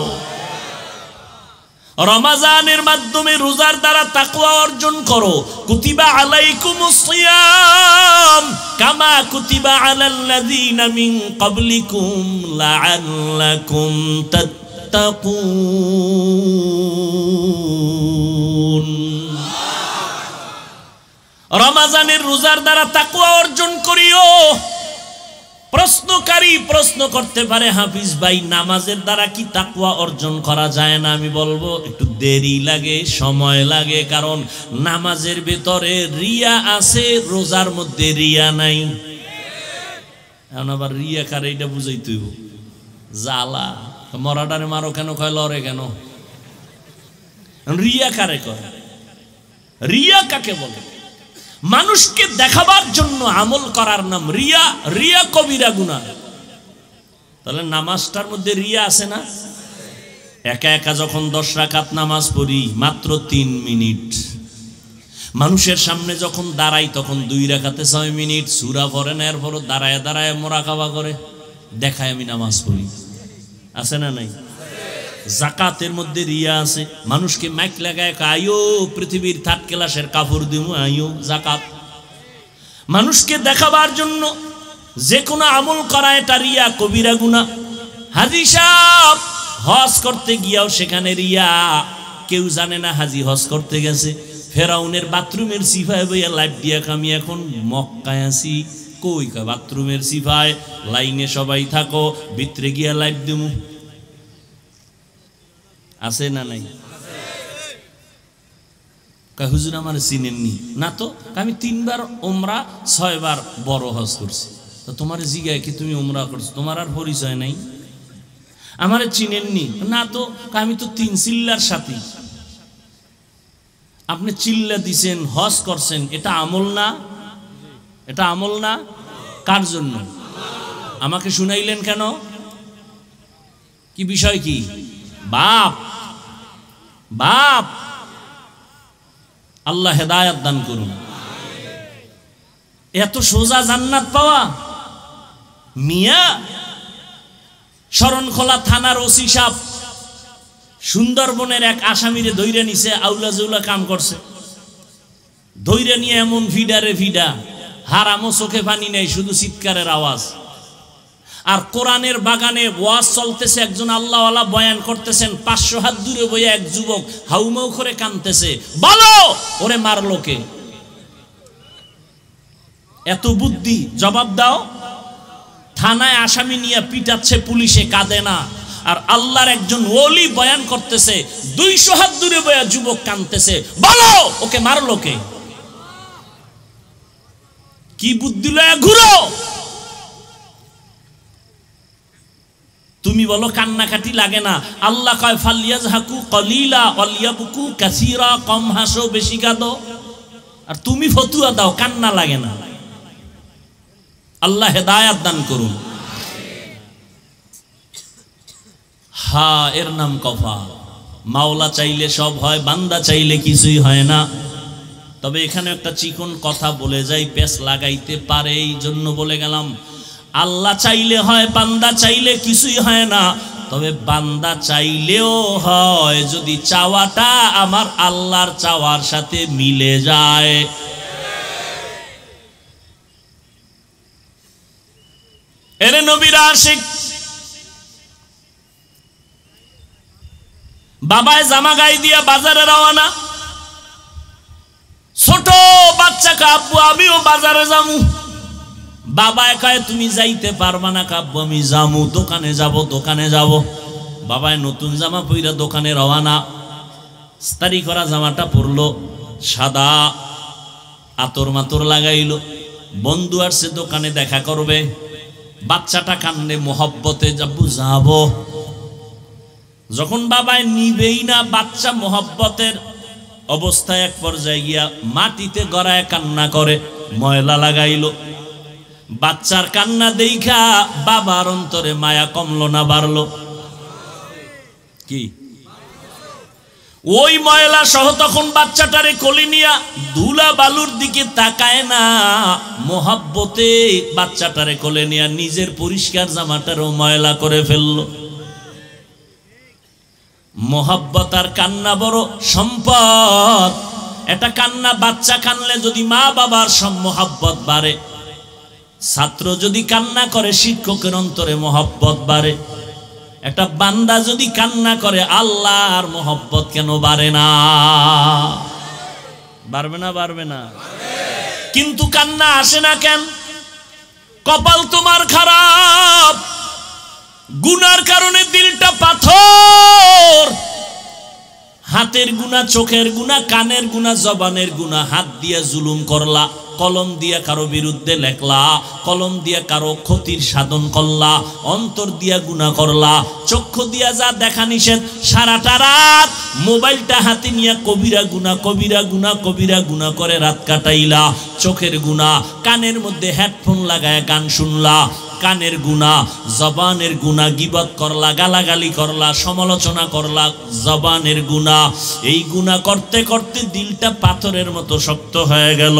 রমজানের মাধ্যমে রোজার দ্বারা তাকওয়া অর্জন করো। কুতিবা আলাইকুমুস সিয়াম কামা কুতিবা আলাল্লাযীনা মিন ক্বাবলিকুম লাআল্লাকুম তাত্তাকুন। রমজানের রোজার দ্বারা তাকওয়া অর্জন করিও। প্রশ্নকারী প্রশ্ন করতে পারে, হাফিজ ভাই নামাজের দ্বারা কি তাকওয়া অর্জন করা যায় না? আমি বলবো একটু দেরি লাগে, সময় লাগে, কারণ নামাজের ভিতরে রিয়া আছে, রোজার মধ্যে রিয়া নাই। এখন আবার রিয়া কারে এটা বুঝাইতে হইব। জ্বালা মরাডারে মারো কেন, কয় লরে কেন? রিয়া কারে কয়? রিয়া কাকে বলে? মানুষকে দেখাবার জন্য আমল করার নাম রিয়া। রিয়া কবিরা গুনাহ। তাহলে নামাজটার মধ্যে রিয়া আছে না? একা একা যখন 10 রাকাত নামাজ পড়ি মাত্র 3 মিনিট, মানুষের সামনে যখন দাঁড়াই তখন 2 রাকাতে 6 মিনিট, সূরা পড়ে না, এরপর দাঁড়ায় দাঁড়ায় মোরাকাবা করে দেখায় আমি নামাজ পড়ি। আছে না নাই? জাকাতের মধ্যে রিয়া আছে। মানুষকে মাইক লাগায় আইও পৃথিবীর 3rd ক্লাসের কাপড় দিমু, আইও জাকাত। মানুষকে দেখাবার জন্য যে কোনো আমল করা এটা রিয়া, কবিরা গুনাহ। হাজী সাহেব হজ করতে গিয়াও সেখানে রিয়া। কেউ জানে না হাজী হজ করতে গেছে। ফেরাউনের বাথরুমের সিফায় বইয়া লাইট দিয়া আমি এখন মক্কায় আছি। কই কয় বাথরুমের সিফায়, লাইনে সবাই থাকো, ভিতরে গিয়া লাইট দিমু। আছে না নাই? কয় হুজুর আমার চিনেননি না তো? আমি 3 বার ওমরা 6 বার বড় হজ করছি। তো তোমার জিগায় কি তুমি ওমরা করছো? তোমার আর পরিচয় নাই? আমারে চিনেননি না তো? আমি তো 3 চিল্লার সাথী। আপনি চিল্লা দিছেন, হজ করছেন, এটা আমল না? এটা আমল না? কার জন্য? আমাকে শুনাইলেন কেন? কি বিষয়? কি বাপ? বাপ আল্লাহ হেদায়েত দান করুন। এত সোজা জান্নাত পাওয়া? মিয়া শরণখোলা থানার ওসি সাহেব সুন্দরবনের এক আসামিরে ধইরে নিছে, আউলা জৌলা কাম করছে। ধইরে নিয়ে এমন ভিডারে ভিডা, হারামো চোখে পানি নেই, শুধু চিৎকারের আওয়াজ। আর কোরআনের বাগানে ওয়াজ চলতেছে, একজন আল্লাহওয়ালা বয়ান করতেছেন, 500 হাত দূরে বইয়া এক যুবক হাউমাউ করে কাঁদতেছে। বলো ওরে মারলো কে? এত বুদ্ধি, জবাব দাও। থানায় আসামি নিয়ে পিটাচ্ছে পুলিশে, কাঁদে না। আর আল্লাহর একজন ওলি বয়ান করতেছে, 200 হাত দূরে বইয়া যুবক কাঁদতেছে, বলো ওকে মারলো কে? কি বুদ্ধি লয়া ঘুরো? তুমি বলো কান্নাকাটি লাগে না, আল্লাহ কয় ফালিয়াজহাকু কলিলা ওয়ালিয়াবকু কাসীরা, কম হাসো বেশি কাঁদো। আর তুমি ফতুয়া দাও কান্না লাগে না। আল্লাহ হেদায়েত দান করুন। এর নাম কপাল। মাওলা চাইলে সব হয়, বান্দা চাইলে কিছুই হয় না। তবে এখানে একটা চিকন কথা বলে যাই, পেশ লাগাইতে পারে, এই জন্য বলে গেলাম। আল্লাহ চাইলে হয়, বান্দা চাইলে কিছুই হয় না। তবে বান্দা চাইলেও হয় যদি চাওয়াটা আমার আল্লাহর চাওয়ার সাথে মিলে যায়। এরে নবীর আশিক, বাবায় জামা গায়ে দিয়া বাজারে রওনা। ছোট বাচ্চা কাব্বু আমিও বাজারে যামু। বাবায় কয় তুমি যাইতে পারবা না কাব্বু, আমি যামু, দোকানে যাব। বাবায় নতুন জামা পইরা দোকানে রওনা। ইস্তারি করা জামাটা পরলো, সাদা আতর মাতর লাগাইলো। বন্ধু আসছে দোকানে দেখা করবে। বাচ্চাটা কান্দে মোহব্বতে, যাব। যখন বাবায় নিবেই না, বাচ্চা মোহব্বতের অবস্থায় এক পর্যায়ে গিয়া মাটিতে গড়ায় কান্না করে, ময়লা লাগাইলো। বাচ্চার কান্না দেইখা বাবার অন্তরে মায়া কমলো না বাড়লো? কি ওই ময়লা সহ তখন বাচ্চাটারে কোলে নিয়া ধুলা বালুর দিকে তাকায় না, মোহব্বতে বাচ্চাটারে কোলে নিয়া নিজের পরিষ্কার জামাটারও ময়লা করে ফেললো। মোহব্বত আর কান্না বড় সম্পদ। এটা কান্না বাচ্চা কানলে যদি মা বাবার মোহব্বত বাড়ে, ছাত্র যদি কান্না করে শিক্ষকের অন্তরে মোহব্বত বাড়ে, একটা বান্দা যদি কান্না করে আল্লাহর মোহব্বত কেন বাড়ে না? বাড়বে না? কিন্তু কান্না আসে না কেন? কপাল তোমার খারাপ, গুনার কারণে দিলটা পাথর। হাতের গুনাহ, চোখের গুনাহ, কানের গুনাহ, জবানের গুনাহ। হাত দিয়ে জুলুম করলা, কলম দিয়ে কারো বিরুদ্ধে লেখলা, কলম দিয়ে কারো ক্ষতির সাধন করলা, অন্তর দিয়া গুনাহ করলা, চক্ষু দিয়া যা দেখা নিষেধ, সারাটা রাত মোবাইলটা হাতে নিয়ে কবিরা গুনাহ করে রাত কাটাইলা। চোখের গুনাহ, কানের মধ্যে হেডফোন লাগায় গান শুনলা, কানের গুনাহ, জবানের গুনাহ, গীবত করলা, গালাগালি করলা, সমালোচনা করলা, জবানের গুনাহ। এই গুনাহ করতে করতে দিলটা পাথরের মতো শক্ত হয়ে গেল।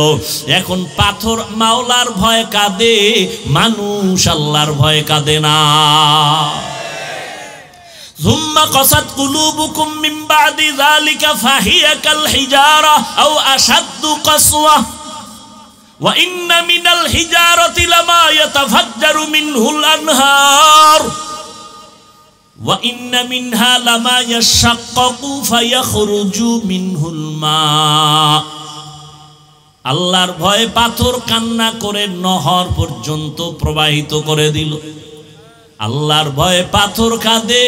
এখন পাথর মাওলার ভয় কাঁদে, মানুষ আল্লাহর ভয় কাঁদে না। ثم قست قلوبكم من بعد ذلك فهي كالحجارة أو أشد قسوة وإن من الحجارة لما يتفجر منه الأنهار وإن منها لما يشقق فيخرج منه الماء। আল্লাহর ভয়ে পাথর কান্না করে নহর পর্যন্ত প্রবাহিত করে দিল। আল্লাহর ভয়ে পাথর কাঁদে।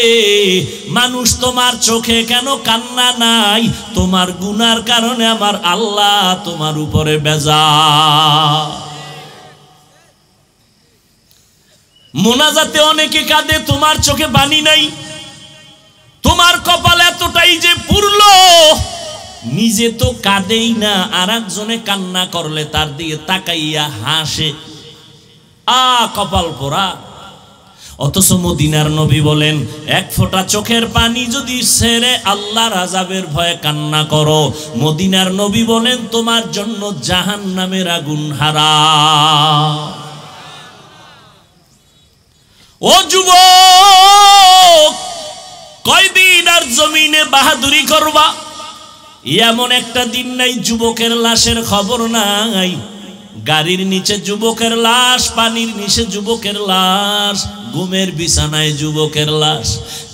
মানুষ তোমার চোখে কেন কান্না নাই? তোমার গুনার কারণে আমার আল্লাহ তোমার উপরে বেজার। মোনাজাতে অনেকে কাঁদে, তোমার চোখে বানি নাই। তোমার কপাল এতটাই যে পুরলো, নিজে তো কাঁদেই না, আর একজনে কান্না করলে তার দিকে তাকাইয়া হাসে। কপাল পোড়া। অথচ মদিনার নবী বলেন, এক ফোঁটা চোখের পানি যদি ছেড়ে আল্লাহর আযাবের ভয়ে কান্না করো, মদিনার নবী বলেন তোমার জন্য জাহান্নামের আগুন হারাম। ও যুবক, কয়দিন আর জমিনে বাহাদুরি করবা? এমন একটা দিন নাই যুবকের লাশের খবর নাই। গাড়ির নিচে যুবকের লাশ, পানির নিচে যুবকের লাশ, ঘুমের বিছানায় যুবকের লাশ।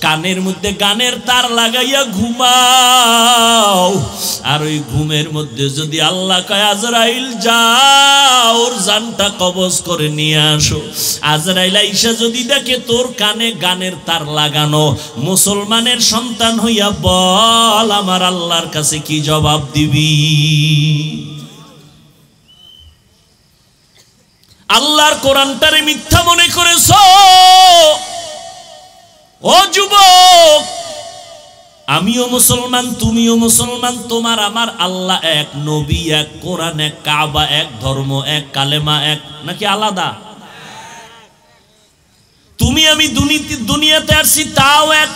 কানের মধ্যে গানের তার লাগাইয়া ঘুমাও, আর ওই ঘুমের মধ্যে যদি আল্লাহ কয় আজরাইল যাও ওর জানটা কবজ করে নিয়ে আসো, আজরাইল আইসা যদি দেখে তোর কানে গানের তার লাগানো, মুসলমানের সন্তান হইয়া বল আমার আল্লাহর কাছে কি জবাব দিবি? আল্লাহর কোরআনটারে মিথ্যা মনে করেছো, ও যুবক, আমিও মুসলমান, তুমিও মুসলমান, তোমার আমার আল্লাহ এক, নবী এক, কোরআন এক, কাবা এক, ধর্ম এক, কালেমা এক, নাকি আলাদা? তুমি আমি দুনিয়াতে আসছি তাও এক,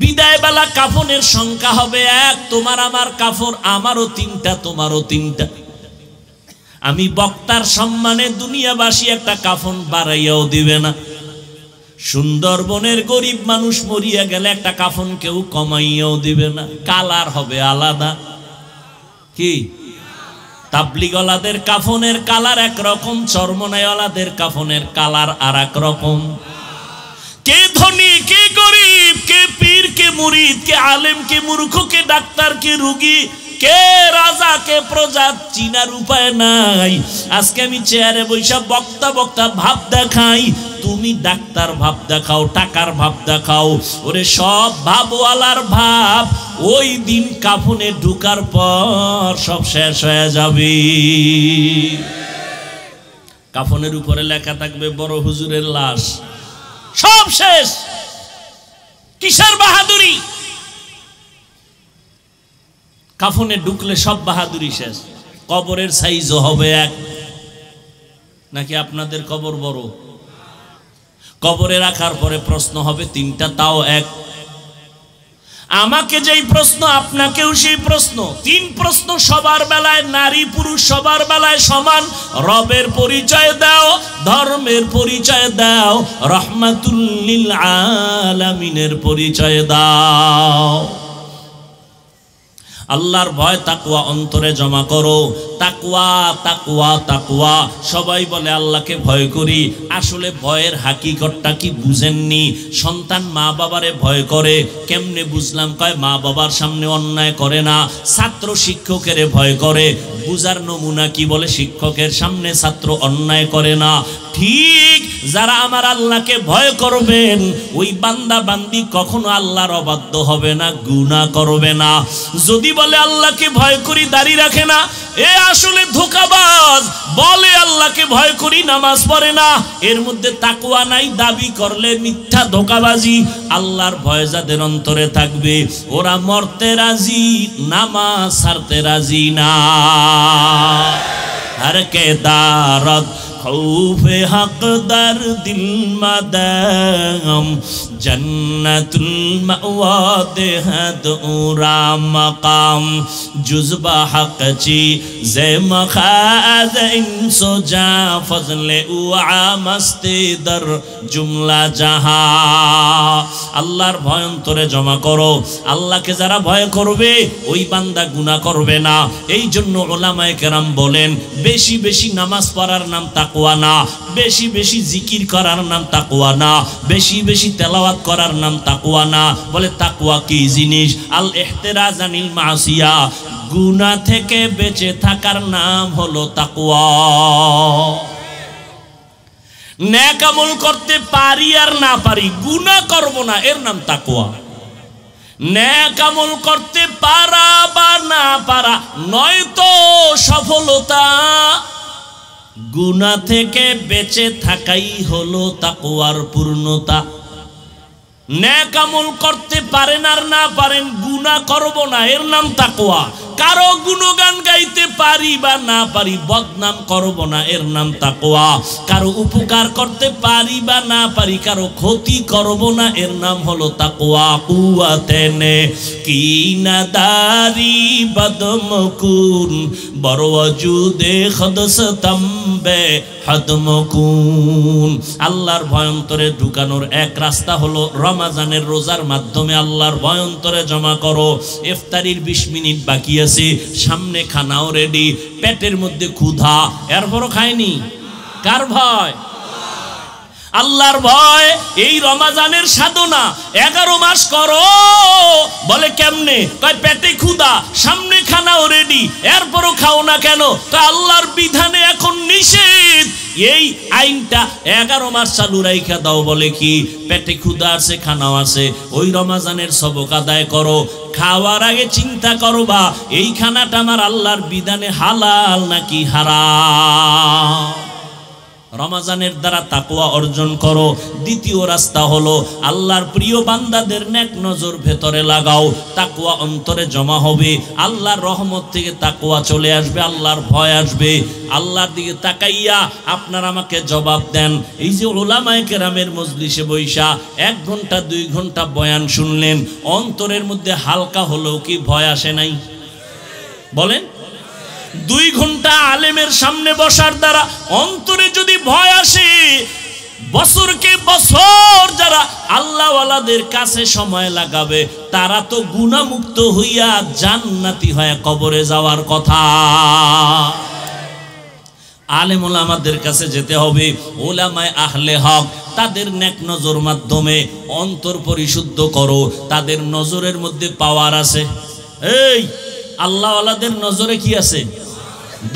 বিদায় বেলা কাফনের সংখ্যা হবে এক, তোমার আমার কাফন আমারও তিনটা, তোমারও তিনটা। আমি বক্তার সম্মানে দুনিয়াবাসী একটা কাফন বাড়াইয়াও দিবে না। সুন্দরবনের গরিব মানুষ মরিয়া গেলে একটা কাফন কেউ কমাইয়াও দিবে না, কালার হবে আলাদা। কি তাবলিগওয়ালাদের কাফনের কালার একরকম, চরমনাইওয়ালাদের কাফনের কালার আর এক রকম। কে ধনী, কে গরিব, কে পীর, কে মুরিদ, কে আলেম, কে মূর্খ, কে ডাক্তার, কে রোগী, কে রাজা, কে প্রজা, চিনার উপায় নাই। আজকে আমি চেয়ারে বৈশা বক্তা বক্তা ভাব দেখাই, তুমি ডাক্তার ভাব দেখাও, টাকার ভাব দেখাও, ওরে সব ভাবওয়ালার ভাব ওই দিন কাফনে ঢুকার পর সব শেষ হয়ে যাবে। কাফনের উপরে লেখা থাকবে বড় হুজুরের লাশ, সব শেষ। কিসের বাহাদুরি? কাফনে ঢুকলে সব বাহাদুরি শেষ। কবরের সাইজও হবে এক, নাকি আপনাদের কবর বড়? কবরে রাখার পরে প্রশ্ন হবে তিনটা, তাও এক। আমাকে যেই প্রশ্ন আপনাকেও সেই প্রশ্ন, তিন প্রশ্ন সবার বেলায়, নারী পুরুষ সবার বেলায় সমান। রবের পরিচয় দাও, ধর্মের পরিচয় দাও, রহমাতুল লিল আলামিনের পরিচয় দাও। আল্লাহর ভয় তাকওয়া অন্তরে জমা করো। তাকওয়া তাকওয়া তাকওয়া, সবাই বলে আল্লাহকে ভয় করি, আসলে ভয়ের হাকিকতটা কি বুঝেননি। সন্তান মা বাবারে ভয় করে, কেমনে বুঝলাম? কয় মা বাবার সামনে অন্যায় করে না। ছাত্র শিক্ষকের ভয় করে, বুঝার নমুনা কি? বলে শিক্ষকের সামনে ছাত্র অন্যায় করে না। ঠিক যারা আমার আল্লাহকে ভয় করবেন, ওই বান্দা বান্দি কখনো আল্লাহর অবাধ্য হবে না, গুনাহ করবে না। যদি বলে আল্লাহকে ভয় করি, দাড়ি রাখে না, এ আসলে ধোঁকাবাজ। বলে আল্লাহকে ভয় করি, নামাজ পড়ে না, এর মধ্যে তাকওয়া নাই, দাবি করলে মিথ্যা, ধোঁকাবাজি। আল্লাহর ভয় যাদের অন্তরে থাকবে, ওরা মরতে রাজি, নামাজ ছাড়তে রাজি না। हर के दारत खौफे हक दर दिल मदम जन्नतुल मअवा देहत उरा मकाम जुज़बा हक ची ज़े मखाज़ इंसो जा फज़ले उआ मस्ती दर जुमला जहा। আল্লাহর ভয় অন্তরে জমা করো। আল্লাহকে যারা ভয় করবে ওই বান্দা গুনাহ করবে না। এই জন্য উলামায়ে কেরাম বলেন, বেশি বেশি নামাজ পড়ার নাম তাকওয়া না, বেশি বেশি জিকির করার নাম তাকওয়া না, বেশি বেশি তেলাওয়াত করার নাম তাকওয়া না। বলে তাকওয়া কি জিনিস? আল ইহতিরাজ আনিল মাসিয়া, গুনাহ থেকে বেঁচে থাকার নাম হলো তাকওয়া। নেক আমল করতে পারি আর না পারি, গুনাহ করব না, এর নাম তাকওয়া। নেক আমল করতে পারা বা না পারা নয়তো সফলতা, গুনাহ থেকে বেঁচে থাকাই হলো তাকওয়ার পূর্ণতা। নেক আমল করতে পারেন আর না পারেন, গুনাহ করব না, এর নাম তাকওয়া। কারো গুণগান গাইতে পারি বা না পারি, বদনাম করব না, এর নাম তাকওয়া। কারো উপকার করতে পারি বা না পারি, কারো ক্ষতি করব না, এর নাম হলো তাকওয়া। কুওয়াতেনে কি নাদারি বদমকুন বরওয়াজুদে খদসতামবে হাদমকুন। আল্লাহর ভয় অন্তরে ঢুকানোর এক রাস্তা হলো রমজানের রোজার মাধ্যমে আল্লাহর ভয় অন্তরে জমা করো। ইফতারির 20 মিনিট বাকি আছে, সামনে খানাও রেডি, পেটের মধ্যে ক্ষুধা, এরপরও খায়নি। কার ভয়? আল্লাহর ভয়। এই রমজানের সাধনা 11 মাস করো। বলে কেমনে? কয় পেটে ক্ষুধা, সামনে খানাও রেডি, এরপরও খাও না কেন? কয় আল্লাহর বিধানে এখন নিষেধ, এই আইনটা 11 মাস চালু রাইখা দাও। বলে কি? পেটে ক্ষুধা আছে, খানাও আছে, ওই রমজানের সবক আদায় করো। খাওয়ার আগে চিন্তা করবা এই খানাটা আমার আল্লাহর বিধানে হালাল নাকি হারাম। রমজানের দ্বারা তাকওয়া অর্জন করো। দ্বিতীয় রাস্তা হলো আল্লাহর প্রিয় বান্দাদের নেক নজর ভেতরে লাগাও, তাকওয়া অন্তরে জমা হবে, আল্লাহর রহমত থেকে তাকওয়া চলে আসবে, আল্লাহর ভয় আসবে। আল্লাহর দিকে তাকাইয়া আপনারা আমাকে জবাব দেন, এই যে উলামায়ে কেরামের মজলিসে বৈশা 1 ঘন্টা 2 ঘন্টা বয়ান শুনলেন, অন্তরের মধ্যে হালকা হলেও কি ভয় আসে নাই? বলেন। 2 ঘন্টা আলেমের সামনে বসার দ্বারা অন্তরে যদি ভয় আসে, বছরকে বছর যারা আল্লাহওয়ালাদের কাছে সময় লাগাবে তারা তো গুনাহমুক্ত হইয়া জান্নাতি হয়ে কবরে যাওয়ার কথা। আলেম ওলামাদের কাছে যেতে হবে, ওলামায়ে আহলে হক, তাদের নেক নজর মাধ্যমে অন্তর পরিশুদ্ধ করো। তাদের নজরের মধ্যে পাওয়ার আছে। এই আল্লাহওয়ালাদের নজরে কি আছে?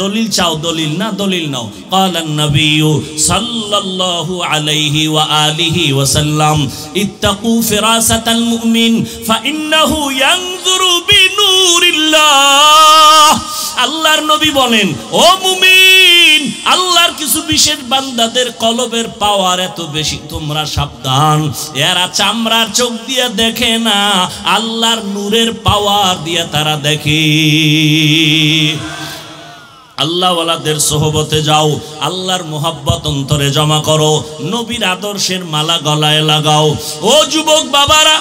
দলিল চাও, দলিল না, দলিল নাও। ক্বালান নবিয়্যু সাল্লাল্লাহু আলাইহি ওয়া আলিহি ওয়া সাল্লাম, ইত্তাকু ফিরাসাতাল মুমিন ফাইন্নাহু ইয়ানজুরু বিনূরিল্লাহ। আল্লাহর নবী বলেন, ও মুমিন, আল্লাহর কিছু বিশেষ বান্দাদের কলবের পাওয়ার এত বেশি, তোমরা সাবধান। এরা চামড়ার চোখ দিয়ে দেখে না, আল্লাহর নূরের পাওয়ার দিয়ে তারা দেখে। আল্লাহওয়ালাদের সোহবতে যাও, আল্লাহর মোহাব্বত অন্তরে জমা করো, নবীর আদর্শের মালা গলায় লাগাও। ও যুবক বাবারা,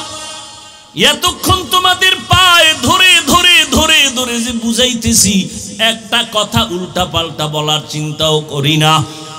এতক্ষণ তোমাদের পায়ে ধরে ধরে ধরে ধরে যে বুঝাইতেছি, একটা কথা উল্টা পাল্টা বলার চিন্তাও করি না।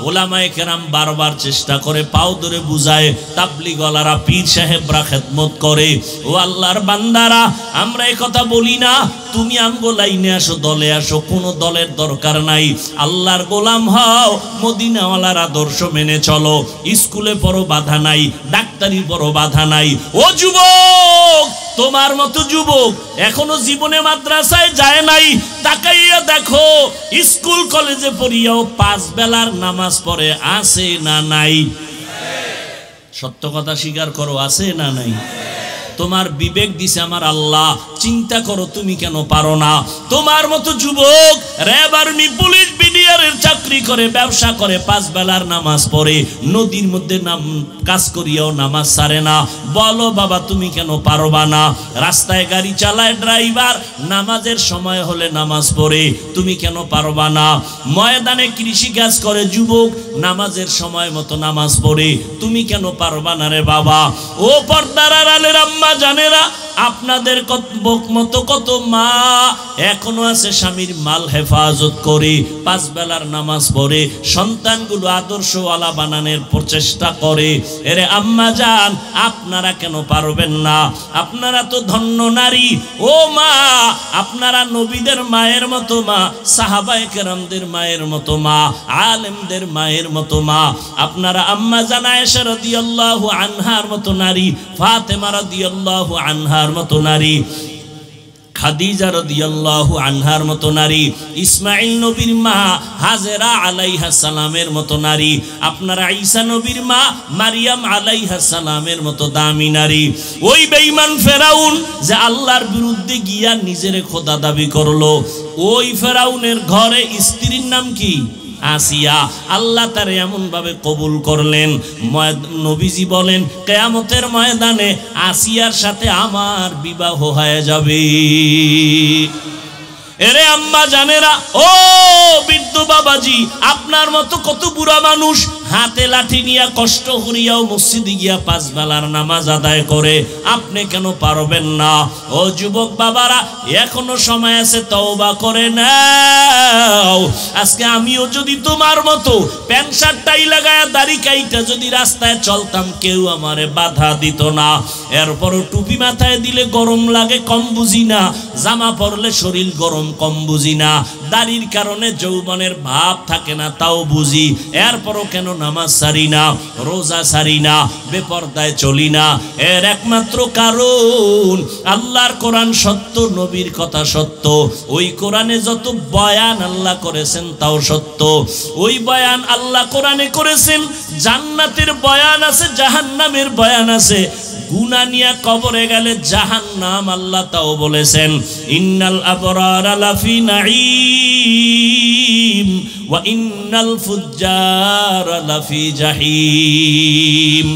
ওলামায়ে কেরাম বারবার চেষ্টা করে, পাও ধরে বুঝায়, তাবলীগওয়ালারা, পীর সাহেবরা খেদমত করে। ও আল্লাহর বান্দারা, আমরা এই কথা বলি না তুমি আমগো লাইনে আসো, দলে আসো, কোনো দলের দরকার নাই। আল্লাহর গোলাম হও, মদিনাওয়ালার আদর্শ মেনে চলো। স্কুলে পড়ো, বাধা নাই, ডাক্তারি পড়ো, বাধা নাই। ও যুবক, তোমার মতো যুবক এখনো জীবনে মাদ্রাসায় যায় নাই, তাকাইয়া দেখো স্কুল কলেজে পড়িয়াও 5 বেলার নামাজ পড়ে, আছে না নাই? সত্য কথা স্বীকার করো, আছে না নাই? তোমার বিবেক দিছে আমার আল্লাহ, চিন্তা করো তুমি কেন পারো না? তোমার মতো যুবক র্যাব, আর্মি, পুলিশ, বিডিআরের চাকরি করে, ব্যবসা করে, 5 বেলার নামাজ পড়ে, নদীর মধ্যে কাজ করিয়াও নামাজ ছাড়ে না। বলো বাবা, তুমি কেন পারবা না? রাস্তায় গাড়ি চালায় ড্রাইভার, নামাজের সময় হলে নামাজ পড়ে, তুমি কেন পারবা না? ময়দানে কৃষি কাজ করে যুবক, নামাজের সময় মতো নামাজ পড়ে, তুমি কেন পারবা না রে বাবা? ও পর্দার আড়ালের আম্মা জানেরা, আপনাদের মতো কত মা এখনো আছে স্বামীর মাল হেফাজত করে, 5 বেলার নামাজ পড়ে, সন্তানগুলো আদর্শওয়ালা বানানোর প্রচেষ্টা করে। এরে আম্মা জান, আপনারা কেন পারবেন না? আপনারা তো ধন্য নারী। ও মা, আপনারা নবীদের মায়ের মতো মা, সাহাবায়ে কেরামদের মায়ের মতো মা, আলেমদের মায়ের মতো মা। আপনারা আম্মা জান আয়েশা রাদিয়াল্লাহু আনহার মতো নারী, ফাতেমা রাদিয়াল্লাহু আনহার মতো নারী, খাদিজা রাদিয়াল্লাহু আনহার মতো নারী, ইসমাঈল নবীর মা হাজেরা আলাইহিস সালামের মতো নারী, আপনারা ঈসা নবীর মা মারিয়াম আলাইহিস সালামের মতো দামি নারী। ওই বেঈমান ফেরাউন যে আল্লাহর বিরুদ্ধে গিয়া নিজের খোদা দাবি করলো, ওই ফেরাউনের ঘরে স্ত্রীর নাম কি? আসিয়া। আল্লাহ তার এমন ভাবে কবুল করলেন, নবীজি বলেন কিয়ামতের ময়দানে আসিয়ার সাথে আমার বিবাহ হয়ে যাবে। এরে আম্মা জানেরা, ও বৃদ্ধ বাবাজি, আপনার মতো কত বুড়া মানুষ হাতে লাঠি নিয়ে কষ্ট করিয়াও মসজিদে গিয়া 5 বেলার নামাজ আদায় করে, আপনি কেন পারবেন না? ও যুবক বাবারা, এখনো সময় আছে, তওবা করে নাও। আজকে আমিও যদি তোমার মতো প্যান্ট শার্ট টাই লাগায়া দাড়ি কাইটা যদি রাস্তায় চলতাম, কেউ আমারে বাধা দিত না। এরপরও টুপি মাথায় দিলে গরম লাগে, কম বুঝি না, জামা পরলে শরীর গরম, কম বুঝি না, দাড়ির কারণে যৌবনের ভাব থাকে না, তাও বুঝি। এরপরও কেন নামাজ সারি না, রোজা সারি না, বেপরদায় চলি না? এর একমাত্র কারণ আল্লাহর কোরআন সত্য, নবীর কথা সত্য। ওই কোরআনে যত বয়ান আল্লাহ করেছেন তাও সত্য। ওই বয়ান আল্লাহ কোরআনে করেছেন, জান্নাতের বয়ান আছে, জাহান্নামের বয়ান আছে, গুনাহ নিয়ে কবরে গেলে জাহান্নাম। আল্লাহ তাও বলেছেন ইন্নাল আবরারা লাফি নাঈম ওয়া ইন্নাল ফুজ্জারা লাফি জাহিম।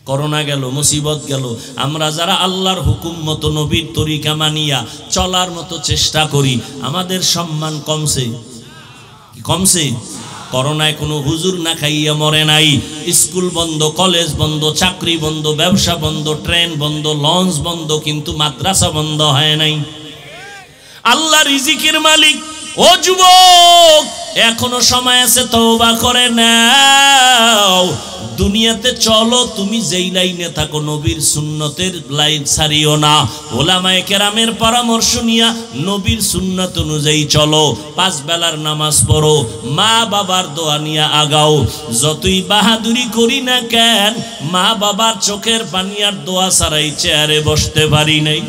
করোনা গেল, মুসিবত গেল, আমরা যারা আল্লাহর হুকুম মতো নবীর তরিকা মানিয়া চলার মতো চেষ্টা করি, আমাদের সম্মান কমছে? কমছে? করোনায় কোনো হুজুর না খাইয়া মরে নাই। স্কুল বন্ধ, কলেজ বন্ধ, চাকরি বন্ধ, ব্যবসা বন্ধ, ট্রেন বন্ধ, লঞ্চ বন্ধ, কিন্তু মাদ্রাসা বন্ধ হয় নাই। আল্লাহ রিজিকের মালিক। ও যুবক, এখনো সময় আছে, তওবা করে নাও। দুনিয়াতে চলো, তুমি যেই লাইনে থাকো নবীর সুন্নতের লাইন ছাড়িও না। ওলামায়ে কেরামের পরামর্শ নিয়া নবীর সুন্নত অনুযায়ী চলো। 5 বেলার নামাজ পড়ো, মা বাবার দোয়া নিয়ে আগাও। যতই বাহাদুরি করি না কেন, মা বাবার চোখের পানি আর দোয়া ছাড়াই চেয়ারে বসতে পারি নাই।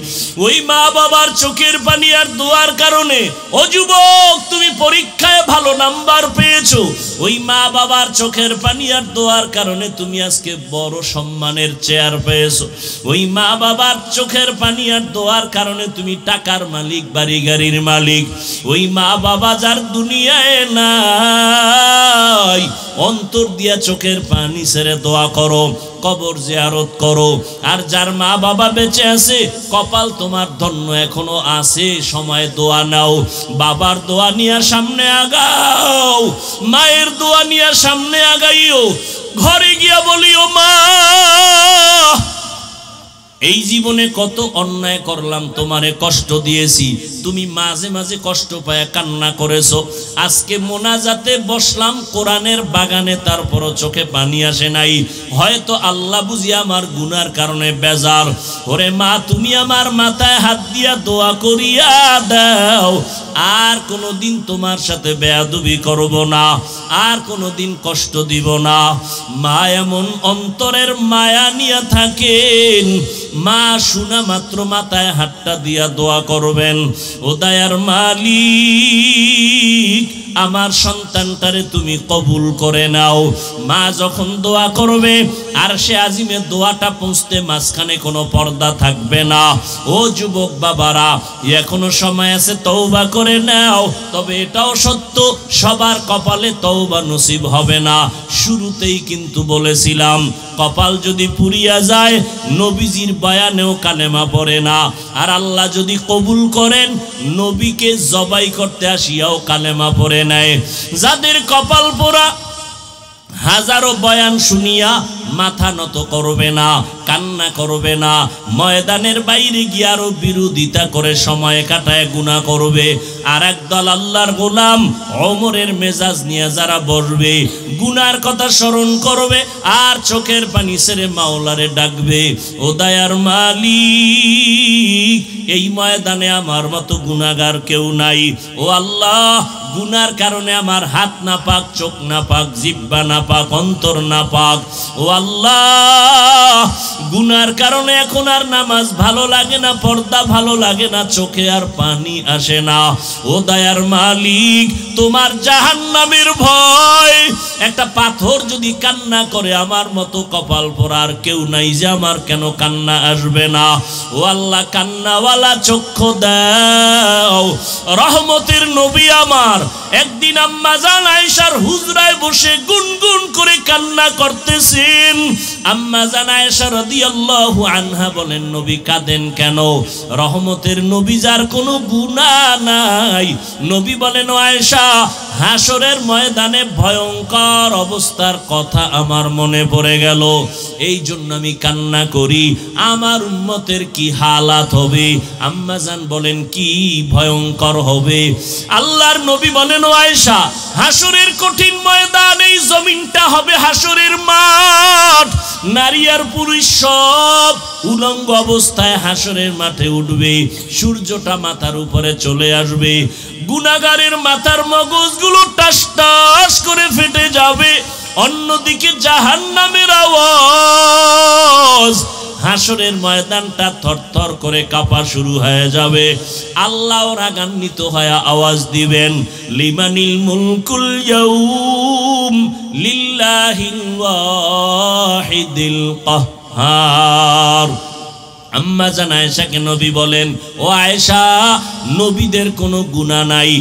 ওই মা বাবার চোখের পানি আর দোয়ার কারণে ও যুবক তুমি পরীক্ষায় ভালো নাম্বার পেয়েছো। ওই মা বাবার চোখের পানি আর দোয়ার কারণে তুমি আজকে বড় সম্মানের চেয়ার পেয়েছো। ওই মা বাবার চোখের পানি আর দোয়ার কারণে তুমি টাকার মালিক, বাড়ি গাড়ির মালিক। ওই মা বাবা যার দুনিয়ায় নাই, অন্তর দিয়া চোখের পানি ছেড়ে দোয়া করো, কবর জিয়ারত করো। আর যার মা বাবা বেঁচে আছে, কপাল তোমার ধন্য, এখনো আছে সময়, দোয়া নাও। বাবার দোয়া নিয়ে সামনে আগাও, মায়ের দোয়া নিয়ে সামনে আগাইও। ঘরে গিয়া বলিও, মা এই জীবনে কত অন্যায় করলাম, তোমারে কষ্ট দিয়েছি, তুমি মাঝে মাঝে কষ্ট পায় কান্না করেছো। আজকে মোনাজাতে বসলাম কোরআনের বাগানে, তারপরও চোখে পানি আসে নাই। হয়তো আল্লাহ বুঝি আমার গুনার কারণে বেজার। ওরে মা, তুমি আমার মাথায় হাত দিয়া দোয়া করিয়া দাও, আর কোনোদিন তোমার সাথে বেয়াদবি করব না, আর কোনোদিন কষ্ট দিব না। মা এমন অন্তরের মায়া নিয়ে থাকেন, মা শোনা মাত্র মাথায় হাতটা দিয়া দোয়া করবেন, ও দয়ার মালিক আমার সন্তানটারে তুমি কবুল করে নাও। মা যখন দোয়া করবে, আর সে আজিমে দোয়াটা পৌঁছতে মাঝখানে কোনো পর্দা থাকবে না। ও যুবক বাবারা, এখনো সময় আছে, তওবা করে নাও। তবে এটাও সত্য, সবার কপালে তওবা নসিব হবে না। শুরুতেই কিন্তু বলেছিলাম, কপাল যদি পুড়িয়া যায়, নবীজির বয়ানেও কালেমা পড়ে না। আর আল্লাহ যদি কবুল করেন, নবীকে জবাই করতে আসিয়াও কালেমা পড়ে নেয়। যাদের কপাল পোড়া, হাজারো বয়ান শুনিয়া মাথা নত করবে না, কান্না করবে না, ময়দানের বাইরে গিয়ে আরো বিরোধিতা করে সময় কাটায় গুনাহ করবে। আর একদল আল্লাহর গোলাম ওমরের মেজাজ নিয়ে যারা বসবে, গুনার কথা স্মরণ করবে, আর চোখের পানি ছেড়ে মাওলারে ডাকবে, ও দয়ার মালিক এই ময়দানে আমার মতো গুনাহগার কেউ নাই। ও আল্লাহ, গুনার কারণে আমার হাত না পাক, চোখ না পাক, জিহ্বা না পাক, অন্তর না পাক। ও আল্লাহ, গুনার কারণে এখন আর নামাজ ভালো লাগে না, পর্দা ভালো লাগে না, চোখে আর পানি আসে না। ও দয়ার মালিক, তোমার জাহান্নামের ভয়। একটা পাথর যদি কান্না করে, আমার মতো কপাল পোড়ার কেউ নাই যে আমার কেন কান্না আসবে না। ও আল্লাহ, কান্নাওয়ালা চক্ষু দাও। রহমতের নবী আমার একদিন আম্মা জান আয়েশার হুজরায় বসে গুনগুন করে কান্না করতেছেন। আম্মা জান আয়েশা রাদিয়াল্লাহু আনহা বলেন, নবী কাঁদেন কেন? রহমতের নবী যার কোনো গুনাহ নাই। নবী বলেন, ও আয়েশা, হাসরের ময়দানে ভয়ঙ্কর অবস্থার কথা আমার মনে পড়ে গেল, এই জন্য আমি কান্না করি। আমার উম্মতের কি হালাত হবে? আম্মা জান বলেন, কি ভয়ঙ্কর হবে? আল্লাহর নবী বলেন, ও আয়েশা, হাসরের কঠিন ময়দান, এই জমিনটা হবে হাসরের মাঠ। নারী আর পুরুষ সব উলঙ্গ অবস্থায় হাসরের মাঠে উঠবে। সূর্যটা মাথার উপরে চলে আসবে। গুনাহগারের মাথার মগজগুলো টাস টাস করে ফেটে যাবে। অন্যদিকে জাহান্নামের আওয়াজ, হাসরের ময়দানটা থরথর করে কাঁপা শুরু হয়ে যাবে। আল্লাহ রাগান্বিত হয়ে আওয়াজ দিবেন, লিমানিল মুলকুল ইয়াউম লিল্লাহিল ওয়াহিদিল কাহ্হার। নাহার। আম্মা জান আয়েশাকে নবী বলেন, ও আয়েশা, নবীদের কোনো গুনাহ নাই,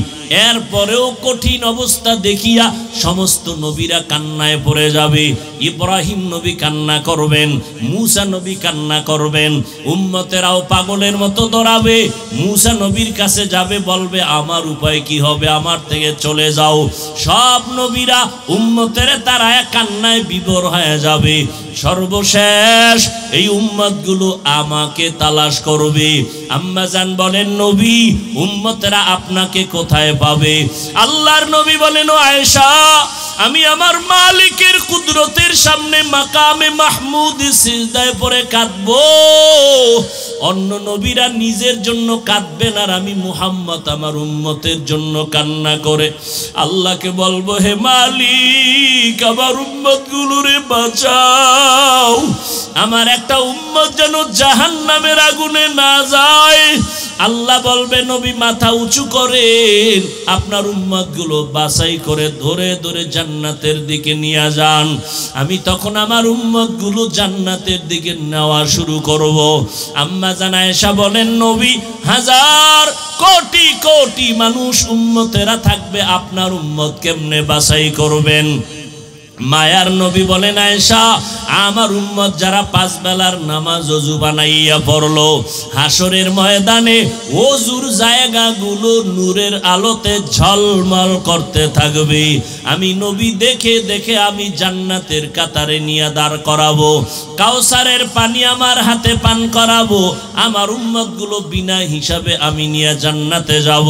এরপরেও কঠিন অবস্থা দেখিয়া সমস্ত নবীরা কান্নায় পড়ে যাবে। ইব্রাহিম নবী কান্না করবেন, মূসা নবী কান্না করবেন, উম্মতেরাও পাগলের মতো দৌড়াবে। মূসা নবীর কাছে যাবে, বলবে আমার উপায় কি হবে, আমার থেকে চলে যাও। সব নবীরা উম্মতেরে তারায় কান্নায় বিভোর হয়ে যাবে। সর্বশেষ এই উম্মতগুলো আমাকে তালাশ করবে। আম্মা জান বলেন, নবী, উম্মতেরা আপনাকে কোথায় পাবে? আল্লাহর নবী বলেন, ও আয়েশা, আমি আমার মালিকের কুদরতের সামনে মাকামে মাহমুদ সিজদায় পড়ে কাঁদবো। অন্য নবীরা নিজের জন্য কাঁদবেন, আর আমি মুহাম্মদ আমার উম্মতের জন্য কান্না করে আল্লাহকে বলবো, হে মালিক, আমার উম্মতগুলোরে বাঁচাও, আমার একটা উম্মত যেন জাহান্নামের আগুনে না যায়। আল্লাহ বলবে, নবী মাথা উঁচু করেন, আপনার উম্মতগুলো বাছাই করে ধরে ধরে জান্নাতের দিকে নিয়ে যান। আমি তখন আমার উম্মতগুলো জান্নাতের দিকে নেওয়া শুরু করব। আম্মা জান আয়েশা বলেন, নবী, হাজার কোটি কোটি মানুষ উম্মতেরা থাকবে, আপনার উম্মত কেমনে বাছাই করবেন? মায়ার নবী বলেন, আয়েশা, আমার উম্মত যারা 5 বেলার নামাজ ওযু বানাইয়া পড়লো, হাসরের ময়দানে ওযুর জায়গাগুলো নূরের আলোতে ঝলমল করতে থাকবে। আমি নবী দেখে দেখে আমি জান্নাতের কাতারে নিয়ে দাঁড় করাবো, কাউসারের পানি আমার হাতে পান করাবো, আমার উম্মতগুলো বিনা হিসাবে আমি নিয়ে জান্নাতে যাব।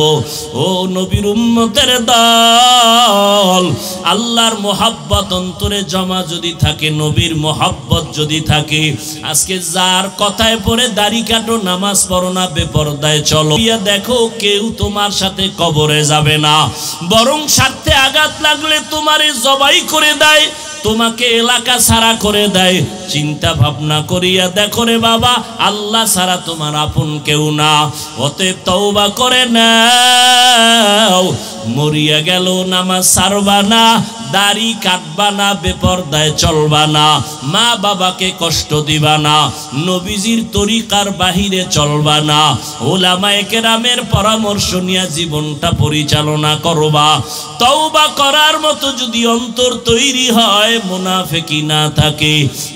ও নবীর উম্মতের দল, আল্লাহর মোহাব্বত অন্তরে জমা যদি থাকে, নবীর মোহাব্বত যদি থাকে, আজকে যার কথায় পড়ে দাড়ি কাটো, নামাজ পড়ো না, বেপরদায় চলো, দেখো কেউ তোমার সাথে কবরে যাবে না, বরং স্বার্থে আঘাত লাগলে তোমারে জবাই করে দেয়, তোমাকে এলাকা ছাড়া করে দেয়। চিন্তা ভাবনা করিয়া দেখো রে বাবা, আল্লাহ ছাড়া তোমার আপন কেউ না। অতএব তওবা করে নাও, মরিয়া গেল নামাজ ছাড়বা না, দাড়ি কাটবা না, বেপরদায় চলবা না, মা বাবাকে কষ্ট দিবা না, নবীজির তরিকার বাহিরে চলবা না, ওলামায়ে কেরামের পরামর্শ নিয়ে জীবনটা পরিচালনা করবা। তওবা করার মতো যদি অন্তর তৈরি হয়, মুনাফিকি না থাকে,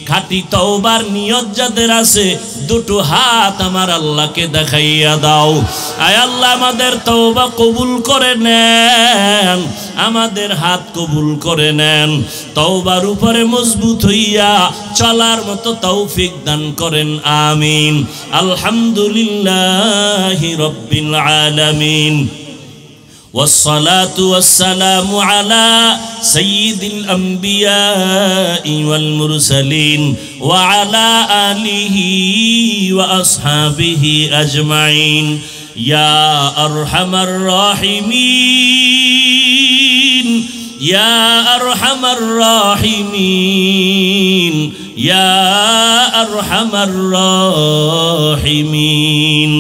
খাঁটি তওবার নিয়ত যাদের আছে, দুটো হাত আমার আল্লাহকে দেখাইয়া দাও। আয় আল্লাহ, আমাদের তওবা কবুল করে নেন, আমাদের হাত কবুল করে নেন, তওবার উপরে মজবুত হইয়া চলার মতো তৌফিক দান করেন, আমিন। আলহামদুলিল্লাহি রাব্বিল আলামিন, والصلاة والسلام على سيد الأنبياء والمرسلين وعلى آله وأصحابه أجمعين يا أرحم الراحمين يا أرحم الراحمين يا أرحم الراحمين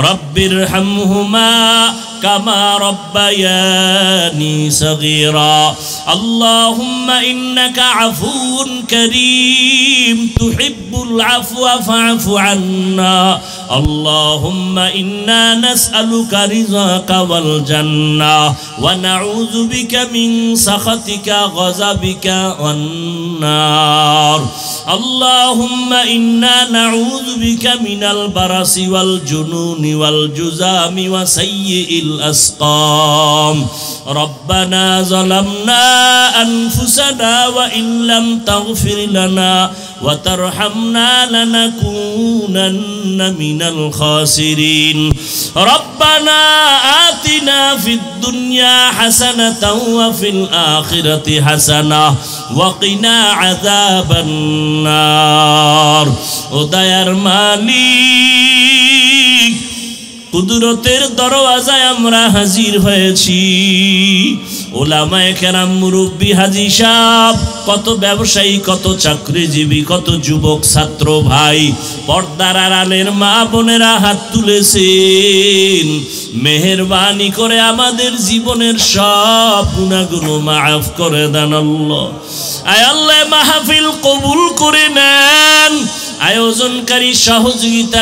رب ارحمهما كما ربياني صغيرا اللهم إنك عفو كريم تحب العفو فاعف عنا اللهم إنا نسألك رضاك والجنة ونعوذ بك من سخطك غضبك والنار اللهم إنا نعوذ بك من البرص والجنون والجذام وسيء الأسقام ربنا ظلمنا أنفسنا وإن لم تغفر لنا وترحمنا لنكونن من الخاسرين ربنا آتنا في الدنيا حسنة وفي الآخرة حسنة وقنا عذاب النار উদয়ার মালিক কুদরতের দরওয়াজায় আমরা হাজির হয়েছি ওলামায়ে কেরাম মুরব্বি হাজী সাহেব কত ব্যবসায়ী কত চাকরিজীবী কত যুবক ছাত্র ভাই পর্দার আড়ালের মা বোনেরা হাত তুলেছেন মেহেরবানি করে আমাদের জীবনের সব গুনাহগুলো মাফ করে দেন আল্লাহ আয় আল্লাহ মাহফিল কবুল করে নেন আয়োজনকারী সহযোগিতা